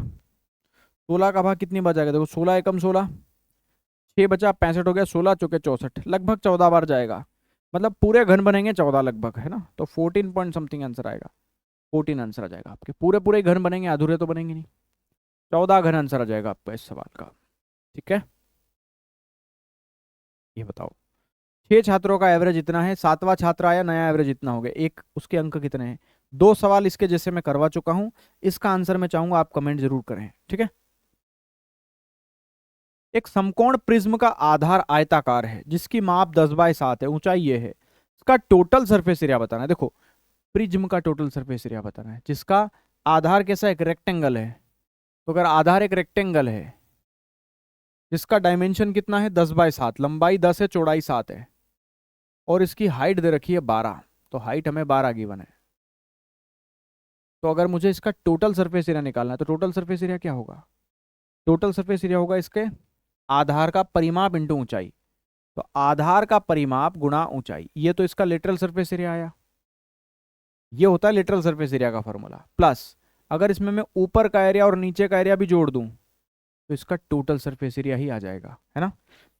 16 का भाग कितनी बार जाएगा, देखो 16 एकम 16, 6 बचा 65 हो गया, 16 चौके 64, लगभग 14 बार जाएगा। मतलब पूरे घन बनेंगे 14 लगभग, है ना। तो 14 पॉइंट समथिंग आंसर आएगा, 14 आंसर आ जाएगा आपके। पूरे पूरे घन बनेंगे, अधूरे तो बनेंगे नहीं। 14 घन आंसर आ जाएगा आपका इस सवाल का। ठीक है, ये बताओ 6 छात्रों का एवरेज इतना है, 7वां छात्र आया, नया एवरेज इतना हो गया, एक उसके अंक कितने हैं। 2 सवाल इसके जैसे मैं करवा चुका हूं, इसका आंसर मैं चाहूंगा आप कमेंट जरूर करें। ठीक है, एक समकोण प्रिज्म का आधार आयताकार है जिसकी माप 10/7 है, ऊंचाई ये है, इसका टोटल सरफेस एरिया बताना है। देखो प्रिज्म का टोटल सरफेस एरिया बताना है, जिसका आधार कैसा, एक रेक्टेंगल है। तो अगर आधार एक रेक्टेंगल है जिसका डायमेंशन कितना है 10/7, लंबाई 10 है, चौड़ाई 7 है, और इसकी हाइट दे रखी है 12, तो हाइट हमें 12 गिवन है। तो अगर मुझे इसका टोटल सरफेस एरिया निकालना है तो टोटल सरफेस एरिया क्या होगा, टोटल सरफेस एरिया होगा इसके आधार का परिमाप इंटू ऊंचाई। तो आधार का परिमाप गुणा ऊंचाई, ये तो इसका लेटरल सरफेस एरिया आया, ये होता है लेटरल सरफेस एरिया का फॉर्मूला। प्लस अगर इसमें मैं ऊपर का एरिया और नीचे का एरिया भी जोड़ दूं तो इसका टोटल सरफेस एरिया ही आ जाएगा, है ना।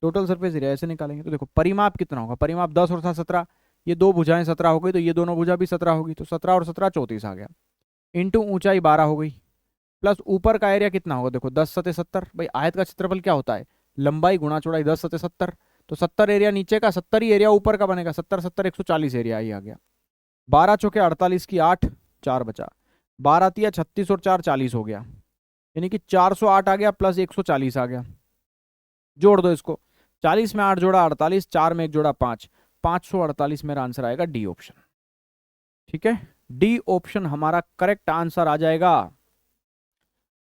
टोटल सरफेस एरिया ऐसे निकालेंगे। तो देखो परिमाप कितना होगा, परिमाप 10 और था 17, ये दो भुजाएं 17 हो गई, तो ये दोनों भुजा भी 17 होगी, तो 17 और 17 34 आ गया, इंटू ऊंचाई 12 हो गई, प्लस ऊपर का एरिया कितना होगा, देखो 10 सते 70, भाई आयत का क्षेत्रफल क्या होता है, लंबाई गुणा चौड़ाई, 10 सते 70, तो 70 एरिया नीचे का, 70 ही एरिया ऊपर का बनेगा, 70 70 140 एरिया ही आ गया। 12 चौके 48 की 8, 4 बचा, 12 तिया 36 और 4 40 हो गया, यानी कि 408 आ गया, प्लस 140 आ गया, जोड़ दो इसको, 40 में 8 जोड़ा 48, 4 में 1 जोड़ा 5, 548 मेरा आंसर आएगा डी ऑप्शन। ठीक है, डी ऑप्शन हमारा करेक्ट आंसर आ जाएगा,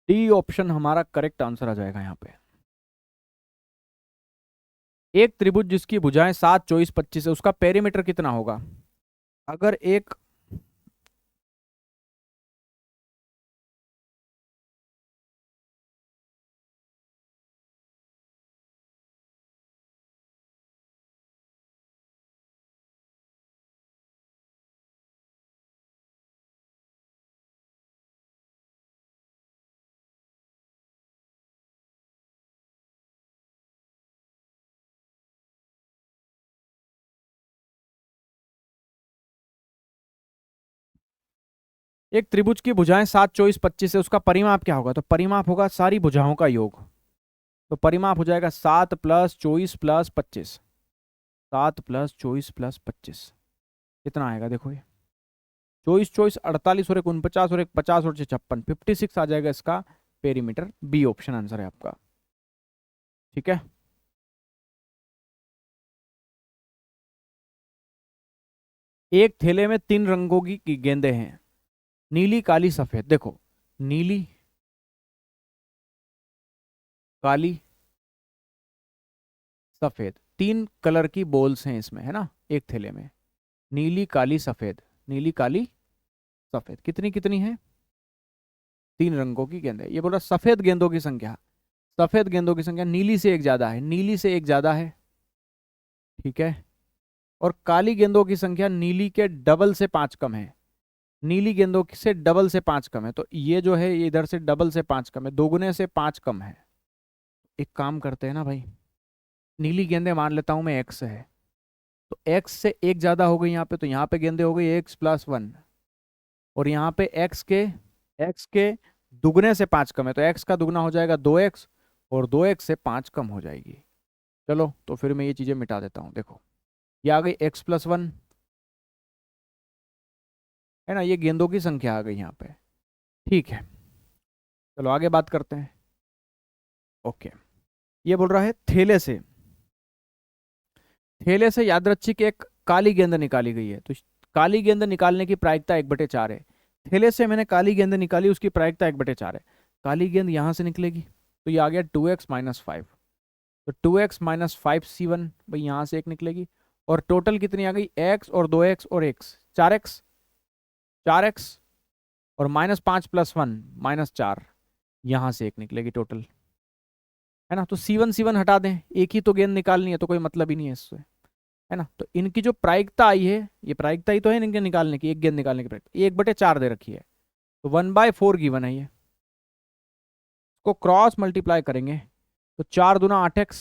डी ऑप्शन हमारा करेक्ट आंसर आ जाएगा यहाँ पे। एक त्रिभुज जिसकी भुजाएं 7 24 25 है, उसका पेरीमीटर कितना होगा। अगर एक एक त्रिभुज की भुजाएं 7 24 25 है, उसका परिमाप क्या होगा, तो परिमाप होगा सारी भुजाओं का योग। तो परिमाप हो जाएगा 7 प्लस 24 प्लस 25, 7 प्लस 24 प्लस 25 कितना आएगा, देखो ये 24 24 48 और एक 49 और एक 50 और 56 56 आ जाएगा इसका पेरीमीटर। बी ऑप्शन आंसर है आपका। ठीक है, एक थैले में 3 रंगों की गेंदें हैं, नीली काली सफेद। देखो नीली काली सफेद 3 कलर की बॉल्स हैं इसमें, है ना, एक थैले में, नीली काली सफेद, नीली काली सफेद, कितनी कितनी है, 3 रंगों की गेंदें। ये बोल रहा सफेद गेंदों की संख्या, सफेद गेंदों की संख्या नीली से एक ज्यादा है, नीली से एक ज्यादा है। ठीक है, और काली गेंदों की संख्या नीली के डबल से 5 कम है, नीली गेंदों से डबल से 5 कम है। तो ये जो है ये इधर से डबल से 5 कम है, दोगुने से 5 कम है। एक काम करते हैं ना भाई, नीली गेंदें मान लेता हूं मैं एक्स है, तो एक्स से एक ज्यादा हो गई यहाँ पे, तो यहाँ पे गेंदे हो गई एक्स प्लस 1, और यहाँ पे एक्स के दुगने से 5 कम है, तो एक्स का दुगना हो जाएगा 2x, और 2x से 5 कम हो जाएगी। चलो तो फिर मैं ये चीजें मिटा देता हूँ। देखो ये आ गई x प्लस 1, है ना, ये गेंदों की संख्या आ गई यहाँ पे। ठीक है, चलो आगे बात करते हैं। ओके, ये बोल रहा है थैले से यादृच्छिक एक काली गेंद निकाली गई है, तो काली गेंद निकालने की प्रायिकता 1/4 है। थैले से मैंने काली गेंद निकाली, उसकी प्रायिकता 1/4 है। काली गेंद यहां से निकलेगी, तो ये आ गया 2x-5, तो 2x-5c1, भाई यहां से एक निकलेगी, और टोटल कितनी आ गई, x और 2x और x, 4x और -5 + 1 -4, यहां से एक निकलेगी टोटल, है ना। तो c1 हटा दें, एक ही तो गेंद निकालनी है, तो कोई मतलब ही नहीं है इससे। है ना। तो इनकी जो प्रायिकता आई है, ये प्रायिकता ही तो है इनके निकालने की, एक गेंद निकालने की प्रायिकता 1/4 दे रखी है, तो 1/4 गिवन है ये। को क्रॉस मल्टीप्लाई करेंगे तो 4×8x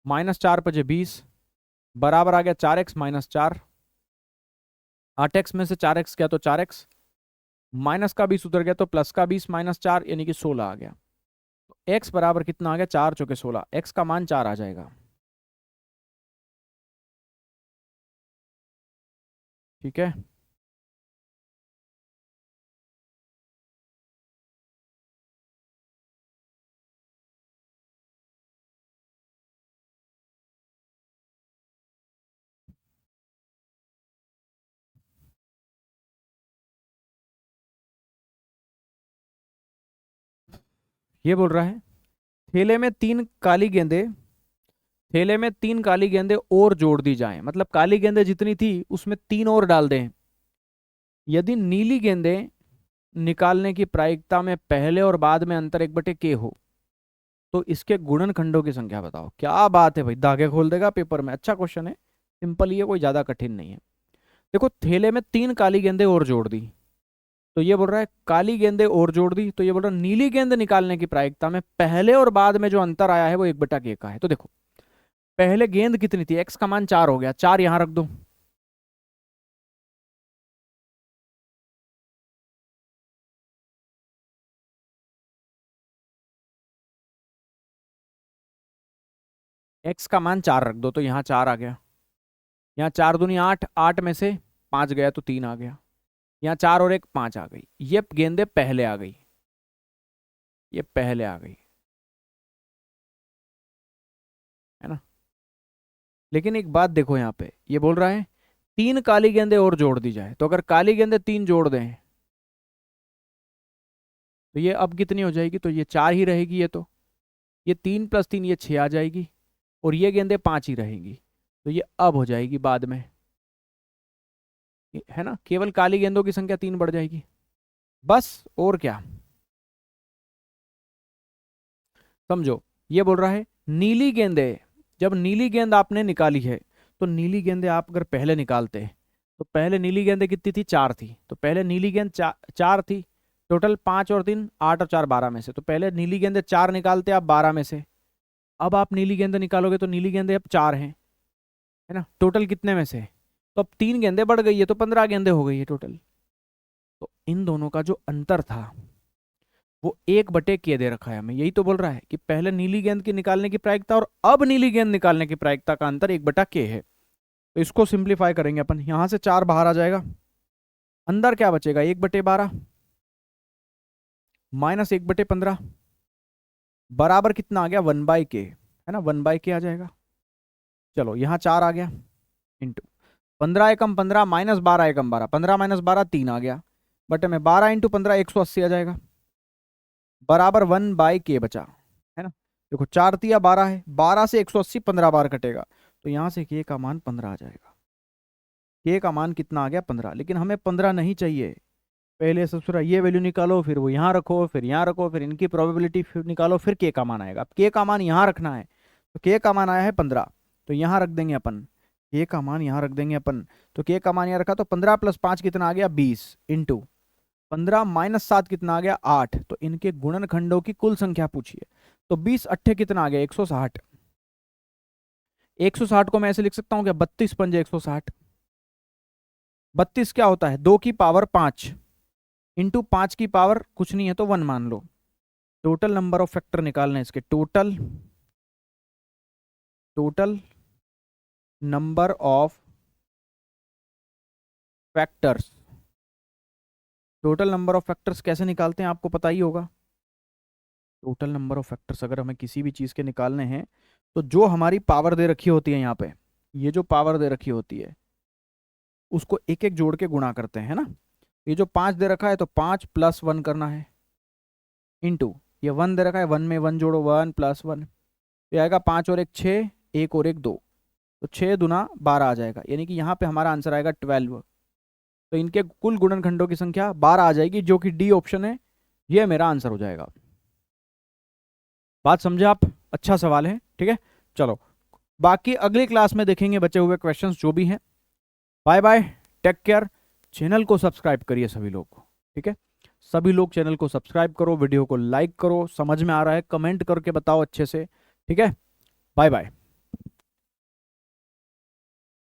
-4×5 बराबर आ गया 4x-4। 8x में से 4x गया तो 4x, माइनस का 20 उधर गया तो प्लस का 20 -4 यानी कि 16 आ गया। तो x बराबर कितना आ गया, 4 चौके 16, x का मान 4 आ जाएगा। ठीक है। ये बोल रहा है थैले में तीन काली गेंदे थैले में 3 काली गेंदें और जोड़ दी जाएं, मतलब काली गेंदें जितनी थी उसमें 3 और डाल दें। यदि नीली गेंदें निकालने की प्रायिकता में पहले और बाद में अंतर 1/k हो तो इसके गुणनखंडों की संख्या बताओ। क्या बात है भाई, धागे खोल देगा पेपर में। अच्छा क्वेश्चन है, सिंपल, ये कोई ज्यादा कठिन नहीं है। देखो थैले में 3 काली गेंदें और जोड़ दी, तो ये बोल रहा है काली गेंदें और जोड़ दी, तो ये बोल रहा है नीली गेंद निकालने की प्रायिकता में पहले और बाद में जो अंतर आया है वो 1/k का है। तो देखो पहले गेंद कितनी थी, x का मान 4 हो गया, 4 यहां रख दो। x का मान 4 रख दो तो यहाँ 4 आ गया। यहाँ 4×2 8, 8 में से 5 गया तो 3 आ गया। यहाँ 4 और 1 5 आ गई। ये गेंदें पहले आ गई, ये पहले आ गई, है ना। लेकिन एक बात देखो यहाँ पे, ये बोल रहा है 3 काली गेंदें और जोड़ दी जाए, तो अगर काली गेंदें 3 जोड़ दें तो ये अब कितनी हो जाएगी, तो ये 4 ही रहेगी। ये तो ये 3 + 3 ये 6 आ जाएगी, और ये गेंदें 5 ही रहेंगी, तो ये अब हो जाएगी बाद में, है ना। केवल काली गेंदों की संख्या 3 बढ़ जाएगी, बस और क्या। समझो, ये बोल रहा है नीली गेंदें, जब नीली गेंद आपने निकाली है तो नीली गेंदें आप अगर पहले निकालते हैं तो पहले नीली गेंदें कितनी थी, 4 थी, तो पहले नीली गेंद 4 थी। टोटल 5 और 3 8 और 4 12 में से, तो पहले नीली गेंदें 4 निकालते आप 12 में से। अब आप नीली गेंदें निकालोगे तो नीली गेंदें अब 4 हैं, है ना। टोटल कितने में से, तो अब 3 गेंदें बढ़ गई है तो 15 गेंदें हो गई है टोटल। तो इन दोनों का जो अंतर था वो 1/k दे रखा है हमें। यही तो बोल रहा है कि पहले नीली गेंद की निकालने की प्रायिकता और अब नीली गेंद निकालने की प्रायिकता का अंतर 1/k है। तो इसको सिंप्लीफाई करेंगे अपन, यहां से 4 बाहर आ जाएगा, अंदर क्या बचेगा, 1/12 -1/15 बराबर कितना आ गया, 1/k, है ना, 1/k आ जाएगा। चलो यहाँ 4 आ गया, इंटू 15 एकम 15 -12 एकम 12, 15 -12 3 आ गया, बटे में 12 × 15 180 आ जाएगा, बराबर 1/k बचा, है ना। देखो 4 तिया 12 है, 12 से 180 15 बार कटेगा, तो यहां से k का मान 15 आ जाएगा। k का मान कितना आ गया, 15। लेकिन हमें 15 नहीं चाहिए, पहले सबसे ये वैल्यू निकालो, फिर वो यहाँ रखो, फिर यहाँ रखो, फिर इनकी प्रोबेबिलिटी फिर निकालो, फिर k का मान आएगा। अब k का मान यहाँ रखना है, तो k का मान आया है 15, तो यहाँ रख देंगे अपन, k का मान यहाँ रख देंगे अपन। तो k का मान यहाँ रखा तो 15 + 5 कितना आ गया, 20, इंटू 15 - 7 कितना आ गया, 8। तो इनके गुणनखंडों की कुल संख्या पूछिए, तो 20 8 कितना आ गया, 160। 160 को मैं ऐसे लिख सकता हूँ क्या, 32 पंजे 160। 32 क्या होता है, 2 की पावर 5 इंटू 5 की पावर कुछ नहीं है तो 1 मान लो। टोटल नंबर ऑफ फैक्टर निकालने इसके, total number of factors. Total number of factors कैसे निकालते हैं आपको पता ही होगा। टोटल नंबर ऑफ फैक्टर्स अगर हमें किसी भी चीज़ के निकालने हैं तो जो हमारी पावर दे रखी होती है यहाँ पे, ये जो पावर दे रखी होती है उसको एक एक जोड़ के गुणा करते हैं, है ना। ये जो 5 दे रखा है तो 5 + 1 करना है, इंटू ये 1 दे रखा है, 1 में 1 जोड़ो, 1 + 1, तो आएगा 5 और 1 6, 1 और 1 2, तो 6 दूना 12 आ जाएगा, यानी कि यहाँ पे हमारा आंसर आएगा 12। तो इनके कुल गुणनखंडों की संख्या 12 आ जाएगी, जो कि डी ऑप्शन है, ये मेरा आंसर हो जाएगा। बात समझे आप, अच्छा सवाल है, ठीक है। चलो बाकी अगली क्लास में देखेंगे बचे हुए क्वेश्चंस जो भी हैं। Bye bye, take care. Channel को सब्सक्राइब करिए सभी लोग को, ठीक है। सभी लोग चैनल को सब्सक्राइब करो, वीडियो को लाइक करो, समझ में आ रहा है कमेंट करके बताओ अच्छे से, ठीक है। Bye bye.